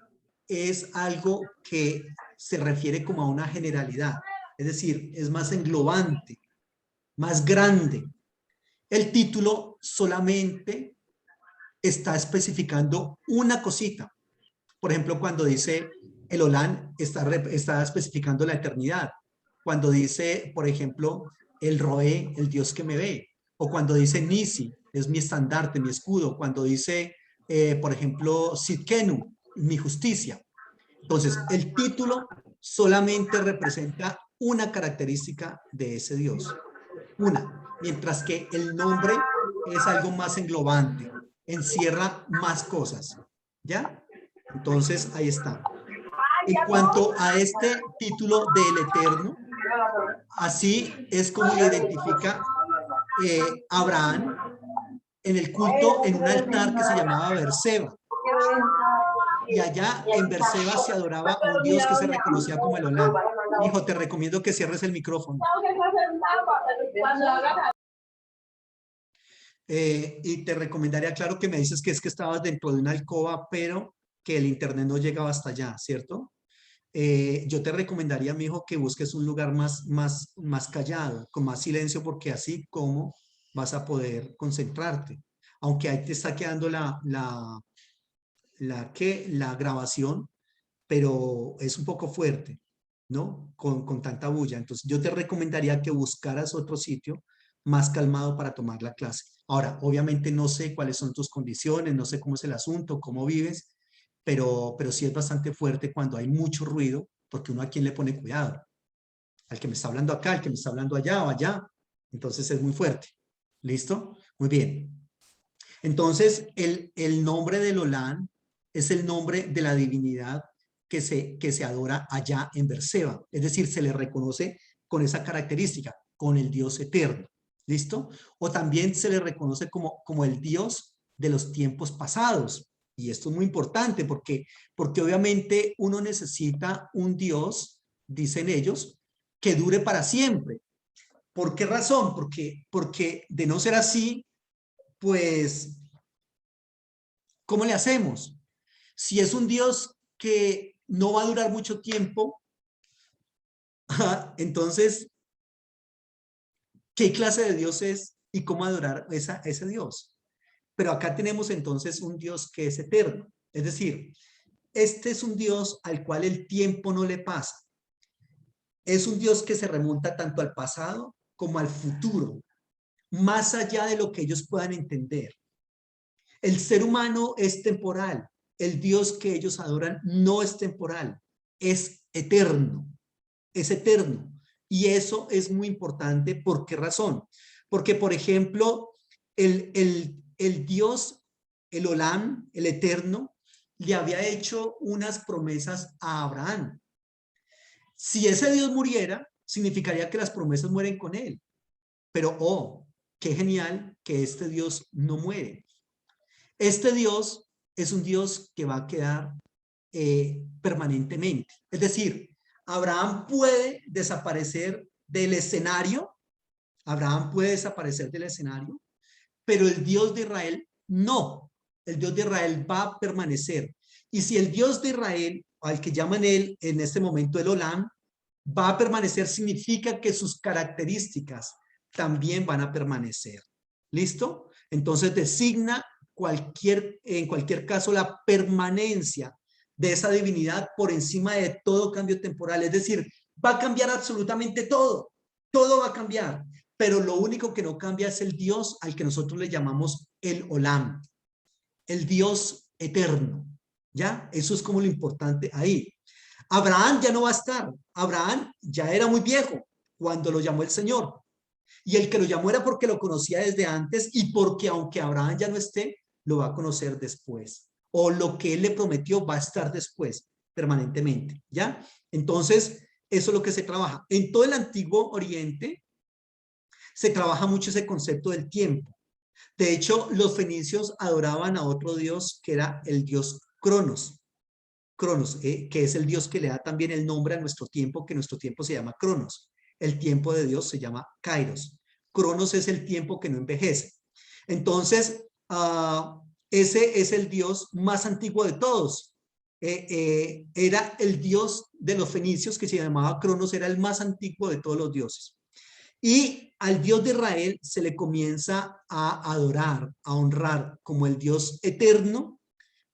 es algo que se refiere como a una generalidad. Es decir, es más englobante, más grande. El título solamente está especificando una cosita. Por ejemplo, cuando dice el Olán, está especificando la eternidad. Cuando dice, por ejemplo, el Roé, el Dios que me ve. O cuando dice Nisi, es mi estandarte, mi escudo. Cuando dice, por ejemplo, Sitkenu, mi justicia. Entonces, el título solamente representa una característica de ese Dios. Una. Mientras que el nombre es algo más englobante. Encierra más cosas. ¿Ya? Entonces, ahí está. En cuanto a este título del Eterno, así es como lo identifica Abraham en el culto en un altar que se llamaba Berseba. Y allá en Berseba se adoraba a un Dios que se reconocía como el Olán. Hijo, te recomiendo que cierres el micrófono. Y te recomendaría, claro, que me dices que es que estabas dentro de una alcoba, pero que el internet no llegaba hasta allá, ¿cierto? Yo te recomendaría, mi hijo, que busques un lugar más callado, con más silencio, porque así como vas a poder concentrarte. Aunque ahí te está quedando la grabación, pero es un poco fuerte, ¿no? Con tanta bulla. Entonces, yo te recomendaría que buscaras otro sitio más calmado para tomar la clase. Ahora, obviamente no sé cuáles son tus condiciones, no sé cómo es el asunto, cómo vives, pero sí es bastante fuerte cuando hay mucho ruido, porque uno a quién le pone cuidado. Al que me está hablando acá, al que me está hablando allá o allá. Entonces es muy fuerte. ¿Listo? Muy bien. Entonces, el nombre del Olán es el nombre de la divinidad que se adora allá en Berseba. Es decir, se le reconoce con esa característica, con el Dios eterno. ¿Listo? O también se le reconoce como el Dios de los tiempos pasados. Y esto es muy importante porque obviamente uno necesita un Dios, dicen ellos, que dure para siempre. ¿Por qué razón? Porque de no ser así, pues, ¿cómo le hacemos? Si es un Dios que no va a durar mucho tiempo, entonces, ¿qué clase de Dios es y cómo adorar ese Dios? Pero acá tenemos entonces un Dios que es eterno. Es decir, este es un Dios al cual el tiempo no le pasa. Es un Dios que se remonta tanto al pasado como al futuro, más allá de lo que ellos puedan entender. El ser humano es temporal. El Dios que ellos adoran no es temporal, es eterno, es eterno. Y eso es muy importante. ¿Por qué razón? Porque, por ejemplo, el Dios, el Olam, el eterno, le había hecho unas promesas a Abraham. Si ese Dios muriera, significaría que las promesas mueren con él. Pero, oh, qué genial que este Dios no muere. Este Dios es un Dios que va a quedar permanentemente. Es decir, Abraham puede desaparecer del escenario, Abraham puede desaparecer del escenario, pero el Dios de Israel no. El Dios de Israel va a permanecer. Y si el Dios de Israel, al que llaman él en este momento el Olam, va a permanecer, significa que sus características también van a permanecer. ¿Listo? Entonces designa en cualquier caso la permanencia de esa divinidad por encima de todo cambio temporal. Es decir, va a cambiar absolutamente todo. Todo va a cambiar. Pero lo único que no cambia es el Dios al que nosotros le llamamos el Olam, el Dios eterno. ¿Ya? Eso es como lo importante ahí. Abraham ya no va a estar. Abraham ya era muy viejo cuando lo llamó el Señor. Y el que lo llamó era porque lo conocía desde antes y porque aunque Abraham ya no esté, lo va a conocer después. O lo que él le prometió va a estar después. permanentemente, ¿ya? Entonces, eso es lo que se trabaja. En todo el Antiguo Oriente se trabaja mucho ese concepto del tiempo. De hecho, los fenicios adoraban a otro dios que era el dios Cronos. Cronos, que es el dios que le da también el nombre a nuestro tiempo, que nuestro tiempo se llama Cronos. El tiempo de Dios se llama Kairos. Cronos es el tiempo que no envejece. Entonces, ese es el dios más antiguo de todos. Era el dios de los fenicios que se llamaba Cronos, era el más antiguo de todos los dioses. Y al Dios de Israel se le comienza a adorar, a honrar como el Dios eterno.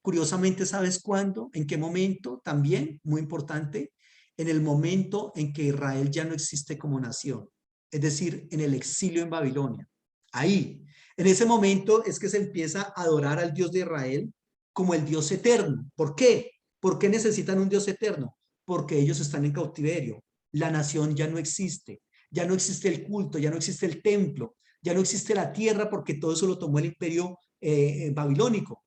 Curiosamente, ¿sabes cuándo? ¿En qué momento? También, muy importante, en el momento en que Israel ya no existe como nación, es decir, en el exilio en Babilonia. Ahí, en ese momento es que se empieza a adorar al Dios de Israel como el Dios eterno. ¿Por qué? ¿Por qué necesitan un Dios eterno? Porque ellos están en cautiverio. La nación ya no existe. Ya no existe el culto, ya no existe el templo, ya no existe la tierra porque todo eso lo tomó el imperio babilónico.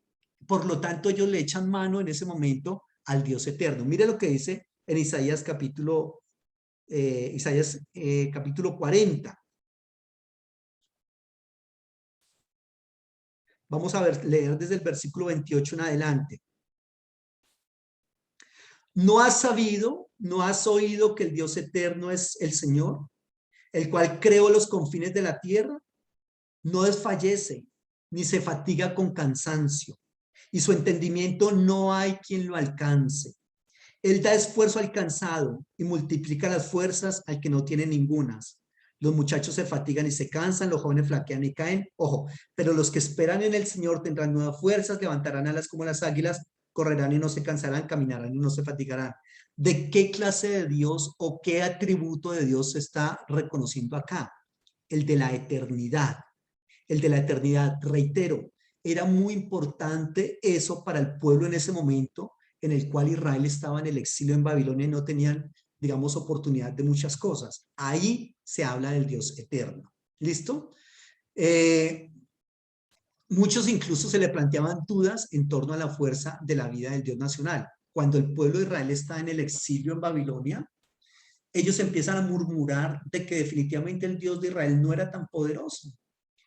Por lo tanto, ellos le echan mano en ese momento al Dios eterno. Mire lo que dice en Isaías capítulo 40. Vamos a leer desde el versículo 28 en adelante. ¿No has sabido, no has oído que el Dios eterno es el Señor, el cual creó los confines de la tierra? No desfallece, ni se fatiga con cansancio, y su entendimiento no hay quien lo alcance. Él da esfuerzo al cansado y multiplica las fuerzas al que no tiene ningunas. Los muchachos se fatigan y se cansan, los jóvenes flaquean y caen. Ojo, pero los que esperan en el Señor tendrán nuevas fuerzas, levantarán alas como las águilas, correrán y no se cansarán, caminarán y no se fatigarán. ¿De qué clase de Dios o qué atributo de Dios se está reconociendo acá? El de la eternidad. El de la eternidad, reitero, era muy importante eso para el pueblo en ese momento en el cual Israel estaba en el exilio en Babilonia y no tenían, digamos, oportunidad de muchas cosas. Ahí se habla del Dios eterno. ¿Listo? Muchos incluso se le planteaban dudas en torno a la fuerza de la vida del Dios nacional. Cuando el pueblo de Israel está en el exilio en Babilonia, ellos empiezan a murmurar de que definitivamente el Dios de Israel no era tan poderoso,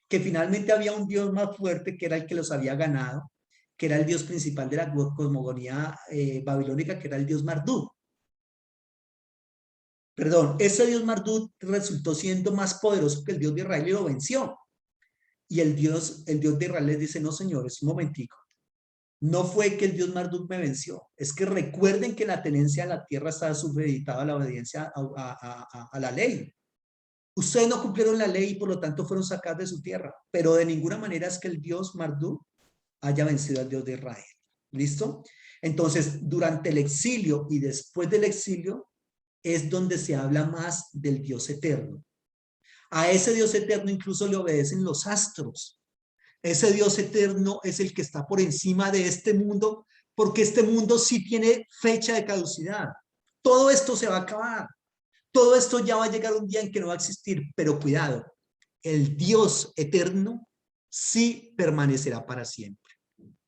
que finalmente había un Dios más fuerte que era el que los había ganado, que era el Dios principal de la cosmogonía babilónica, que era el Dios Marduk. Perdón, ese Dios Marduk resultó siendo más poderoso que el Dios de Israel y lo venció. Y el Dios de Israel les dice, no señores, un momentico. No fue que el Dios Marduk me venció, es que recuerden que la tenencia de la tierra estaba supeditada a la obediencia a la ley. Ustedes no cumplieron la ley y por lo tanto fueron sacados de su tierra, pero de ninguna manera es que el Dios Marduk haya vencido al Dios de Israel. ¿Listo? Entonces, durante el exilio y después del exilio es donde se habla más del Dios eterno. A ese Dios eterno incluso le obedecen los astros. Ese Dios eterno es el que está por encima de este mundo, porque este mundo sí tiene fecha de caducidad. Todo esto se va a acabar. Todo esto ya va a llegar un día en que no va a existir, pero cuidado, el Dios eterno sí permanecerá para siempre.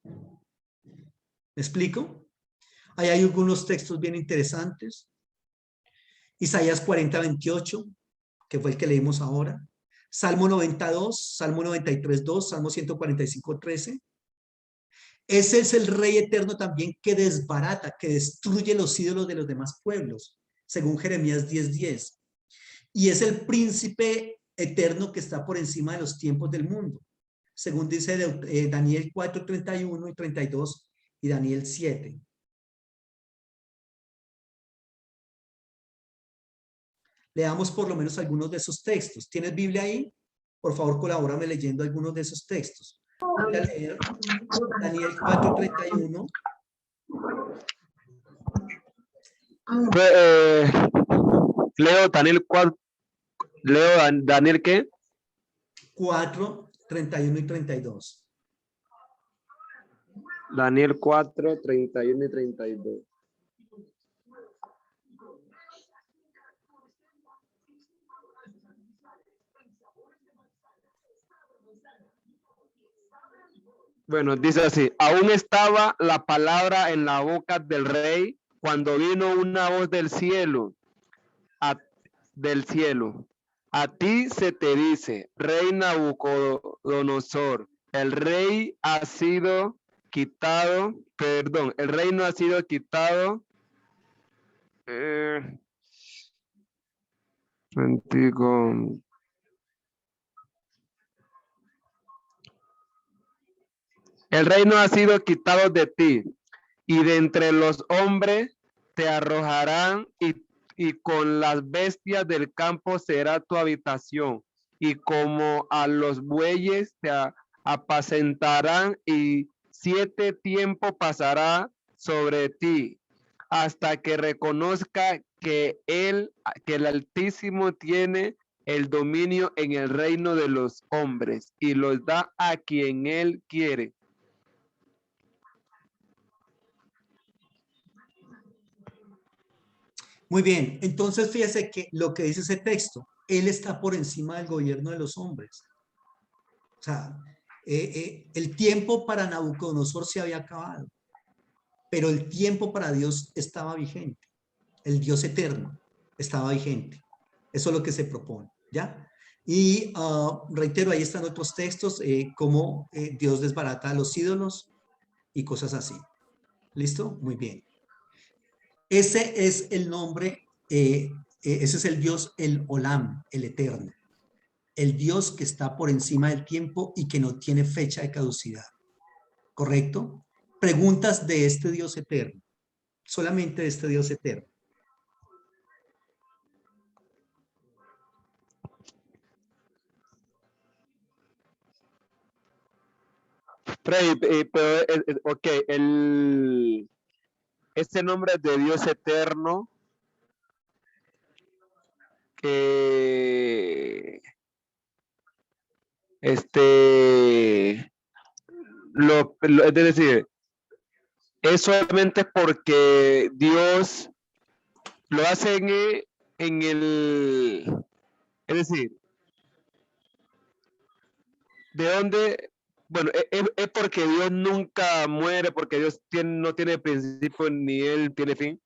¿Me explico? Ahí hay algunos textos bien interesantes. Isaías 40, 28, que fue el que leímos ahora. Salmo 92, Salmo 93, 2, Salmo 145, 13. Ese es el Rey eterno también que desbarata, que destruye los ídolos de los demás pueblos, según Jeremías 10, 10. Y es el príncipe eterno que está por encima de los tiempos del mundo, según dice Daniel 4, 31 y 32 y Daniel 7. Leamos por lo menos algunos de esos textos. ¿Tienes Biblia ahí? Por favor, colabórame leyendo algunos de esos textos. Voy a leer Daniel 4, 31. Leo Daniel 4, Daniel ¿qué? 4, 31 y 32. Daniel 4, 31 y 32. Bueno, dice así, aún estaba la palabra en la boca del rey cuando vino una voz del cielo, a ti se te dice, rey Nabucodonosor, el reino ha sido quitado, Antigo. El reino ha sido quitado de ti, y de entre los hombres te arrojarán, y con las bestias del campo será tu habitación, y como a los bueyes te apacentarán, y 7 tiempos pasará sobre ti, hasta que reconozca que el Altísimo tiene el dominio en el reino de los hombres, y los da a quien él quiere. Muy bien, entonces fíjese que lo que dice ese texto, él está por encima del gobierno de los hombres. O sea, el tiempo para Nabucodonosor se había acabado, pero el tiempo para Dios estaba vigente. El Dios eterno estaba vigente. Eso es lo que se propone, ¿ya? Y reitero, ahí están otros textos, como Dios desbarata a los ídolos y cosas así. ¿Listo? Muy bien. Ese es el nombre, ese es el Dios, el Olam, el eterno. El Dios que está por encima del tiempo y que no tiene fecha de caducidad. ¿Correcto? Preguntas de este Dios eterno. Solamente de este Dios eterno. Pero, ok, este nombre de Dios eterno, que es decir, es solamente porque Dios lo hace es decir, ¿de dónde? Bueno, es porque Dios nunca muere, porque Dios no tiene principio ni él tiene fin.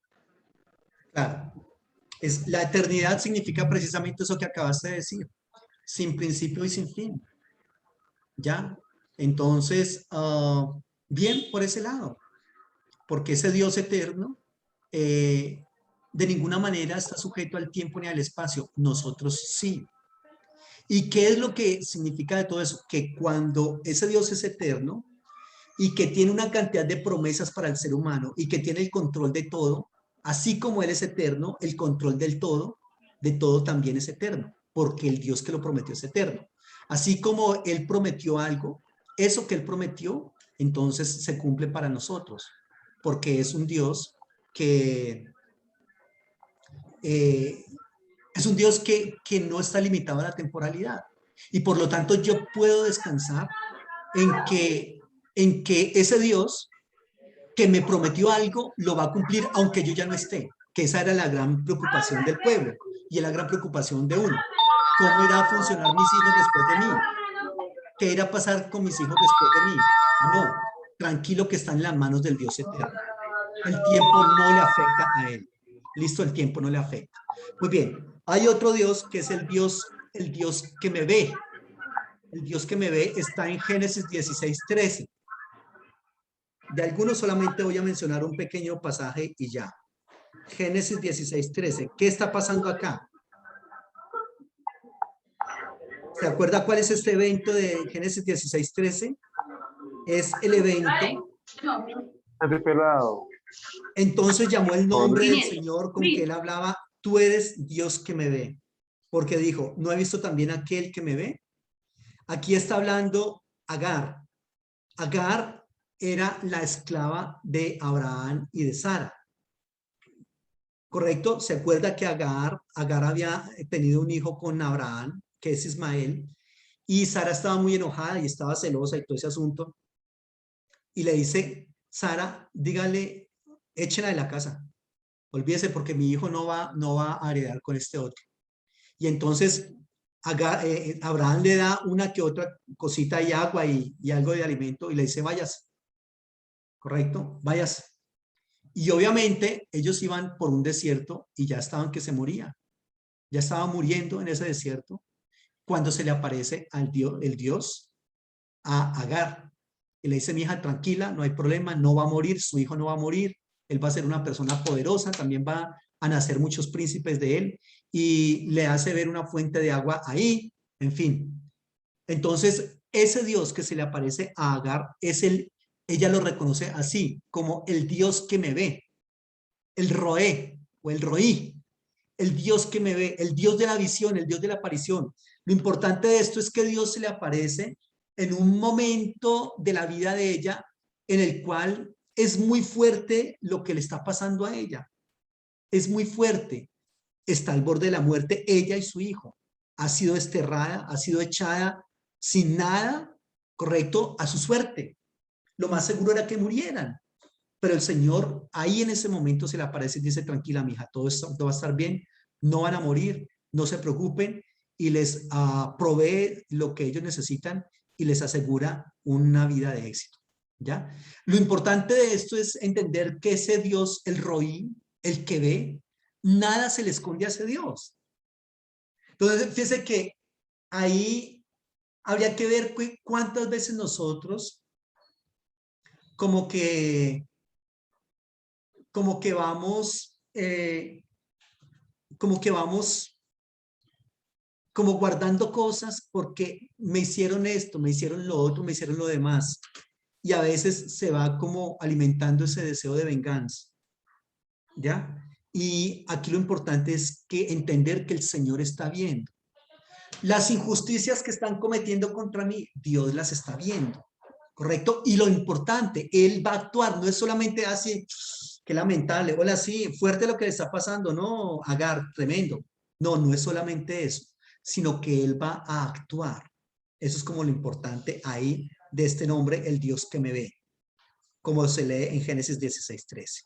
Claro. La eternidad significa precisamente eso que acabaste de decir. Sin principio y sin fin. ¿Ya? Entonces, bien por ese lado. Porque ese Dios eterno de ninguna manera está sujeto al tiempo ni al espacio. Nosotros sí. ¿Y qué es lo que significa de todo eso? Que cuando ese Dios es eterno y que tiene una cantidad de promesas para el ser humano y que tiene el control de todo, así como Él es eterno, el control del todo, de todo también es eterno, porque el Dios que lo prometió es eterno. Así como Él prometió algo, eso que Él prometió, entonces se cumple para nosotros, porque es un Dios que es un Dios que no está limitado a la temporalidad. Y por lo tanto yo puedo descansar en que ese Dios que me prometió algo lo va a cumplir aunque yo ya no esté. Que esa era la gran preocupación del pueblo y la gran preocupación de uno. ¿Cómo irá a funcionar mis hijos después de mí? ¿Qué irá a pasar con mis hijos después de mí? No, tranquilo que está en las manos del Dios eterno. El tiempo no le afecta a él. Listo, el tiempo no le afecta. Muy bien, hay otro Dios que es el Dios que me ve. El Dios que me ve está en Génesis 16:13. De algunos solamente voy a mencionar un pequeño pasaje y ya. Génesis 16:13. ¿Qué está pasando acá? ¿Se acuerda cuál es este evento de Génesis 16:13? Es el evento. Entonces llamó el nombre del Señor con que él hablaba, tú eres Dios que me ve. Porque dijo, ¿no he visto también aquel que me ve? Aquí está hablando Agar. Agar era la esclava de Abraham y de Sara. ¿Correcto? ¿Se acuerda que Agar había tenido un hijo con Abraham, que es Ismael, y Sara estaba muy enojada y estaba celosa y todo ese asunto? Y le dice, Sara, dígale, échenla de la casa. Olvídese porque mi hijo no va a heredar con este otro. Y entonces Abraham le da una que otra cosita y agua y algo de alimento y le dice, vayas. ¿Correcto? Vayas. Y obviamente ellos iban por un desierto y ya estaban que se moría. Ya estaba muriendo en ese desierto cuando se le aparece al Dios, el Dios a Agar. Y le dice, mi hija, tranquila, no hay problema, no va a morir, su hijo no va a morir, él va a ser una persona poderosa, también va a nacer muchos príncipes de él, y le hace ver una fuente de agua ahí, en fin. Entonces, ese Dios que se le aparece a Agar es ella lo reconoce así, como el Dios que me ve, el Roé o el Roí, el Dios que me ve, el Dios de la visión, el Dios de la aparición. Lo importante de esto es que Dios se le aparece en un momento de la vida de ella en el cual es muy fuerte lo que le está pasando a ella. Es muy fuerte. Está al borde de la muerte ella y su hijo. Ha sido desterrada, ha sido echada sin nada, correcto, a su suerte. Lo más seguro era que murieran. Pero el Señor ahí en ese momento se le aparece y dice, tranquila, mija, todo va a estar bien, no van a morir, no se preocupen, y les provee lo que ellos necesitan y les asegura una vida de éxito, ¿ya? Lo importante de esto es entender que ese Dios, el Roí, el que ve, nada se le esconde a ese Dios. Entonces, fíjese que ahí habría que ver cuántas veces nosotros como que como que vamos, como que vamos, como guardando cosas porque me hicieron esto, me hicieron lo otro, me hicieron lo demás. Y a veces se va como alimentando ese deseo de venganza, ¿ya? Y aquí lo importante es que entender que el Señor está viendo. Las injusticias que están cometiendo contra mí, Dios las está viendo. ¿Correcto? Y lo importante, él va a actuar, no es solamente así, qué lamentable, hola, sí, fuerte lo que le está pasando, no, Agar, tremendo. No, no es solamente eso, sino que él va a actuar. Eso es como lo importante ahí de este nombre, el Dios que me ve, como se lee en Génesis 16:13.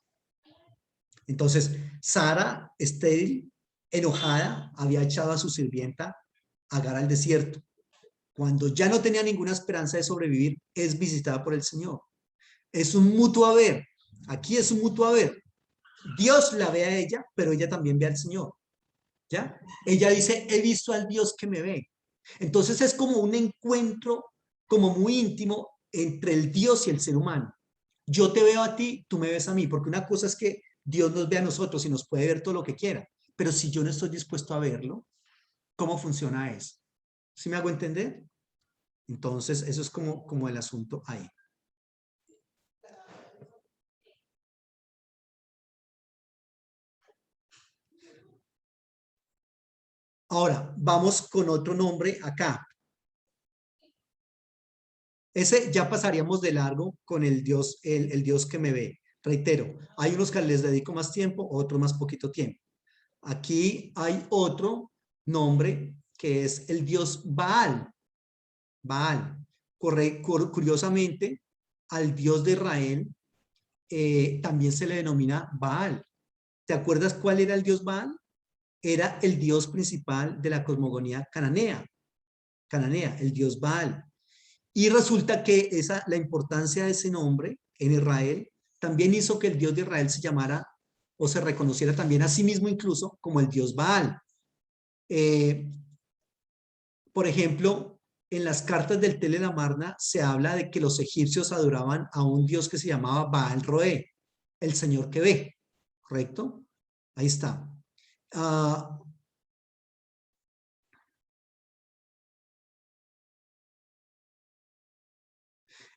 Entonces, Sara, estéril, enojada, había echado a su sirvienta Agar al desierto. Cuando ya no tenía ninguna esperanza de sobrevivir, es visitada por el Señor. Es un mutuo haber. Aquí es un mutuo haber. Dios la ve a ella, pero ella también ve al Señor. ¿Ya? Ella dice, he visto al Dios que me ve. Entonces es como un encuentro como muy íntimo entre el Dios y el ser humano. Yo te veo a ti, tú me ves a mí, porque una cosa es que Dios nos ve a nosotros y nos puede ver todo lo que quiera, pero si yo no estoy dispuesto a verlo, ¿cómo funciona eso? ¿Sí me hago entender? Entonces, eso es como el asunto ahí. Ahora, vamos con otro nombre acá. Ese ya pasaríamos de largo con el Dios, el Dios que me ve. Reitero, hay unos que les dedico más tiempo, otros más poquito tiempo. Aquí hay otro nombre que es el Dios Baal. Baal. Curiosamente, al Dios de Israel también se le denomina Baal. ¿Te acuerdas cuál era el Dios Baal? Era el Dios principal de la cosmogonía cananea. Cananea, el Dios Baal. Y resulta que la importancia de ese nombre en Israel también hizo que el Dios de Israel se llamara o se reconociera también a sí mismo incluso como el Dios Baal. Eh, por ejemplo, en las cartas del Tel Amarna se habla de que los egipcios adoraban a un Dios que se llamaba Baal Roé, el Señor que ve, ¿correcto? Ahí está.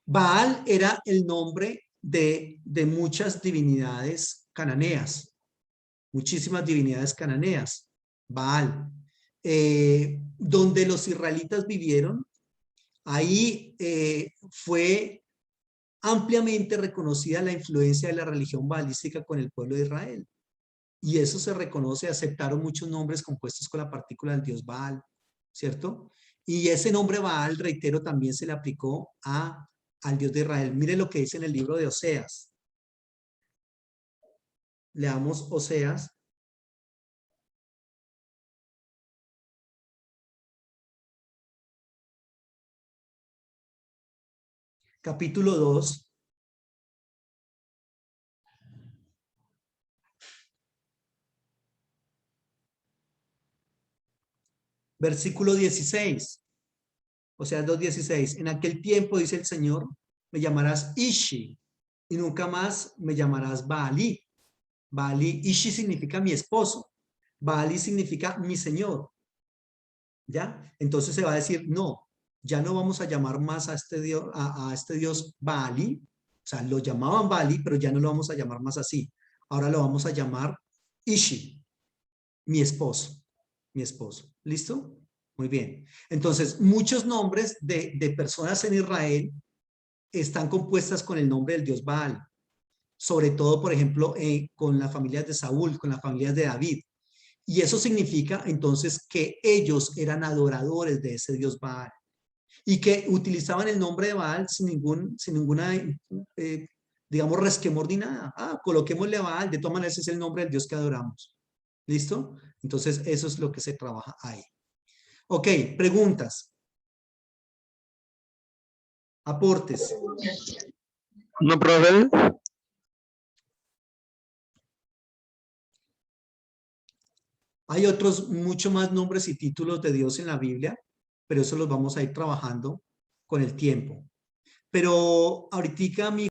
Baal era el nombre de muchas divinidades cananeas, muchísimas divinidades cananeas. Baal. Donde los israelitas vivieron, ahí fue ampliamente reconocida la influencia de la religión baalística con el pueblo de Israel. Y eso se reconoce, aceptaron muchos nombres compuestos con la partícula del dios Baal, ¿cierto? Y ese nombre Baal, reitero, también se le aplicó al Dios de Israel. Mire lo que dice en el libro de Oseas. Leamos Oseas. Capítulo 2. Versículo 16. O sea, 2:16. En aquel tiempo, dice el Señor, me llamarás Ishi y nunca más me llamarás Baalí. Baalí, Ishi significa mi esposo. Baalí significa mi Señor. ¿Ya? Entonces se va a decir, no, ya no vamos a llamar más a este Dios, a este Dios Baalí. O sea, lo llamaban Baalí, pero ya no lo vamos a llamar más así. Ahora lo vamos a llamar Ishi, mi esposo. Mi esposo. ¿Listo? Muy bien. Entonces, muchos nombres de personas en Israel están compuestas con el nombre del dios Baal. Sobre todo, por ejemplo, con las familias de Saúl, con las familias de David. Y eso significa entonces que ellos eran adoradores de ese dios Baal y que utilizaban el nombre de Baal sin ninguna, digamos, resquemor ni nada. Ah, coloquémosle a Baal, de todas maneras es el nombre del dios que adoramos. ¿Listo? Entonces, eso es lo que se trabaja ahí. Ok, preguntas. Aportes. No, profe. Hay otros, mucho más nombres y títulos de Dios en la Biblia, pero eso los vamos a ir trabajando con el tiempo. Pero ahorita mi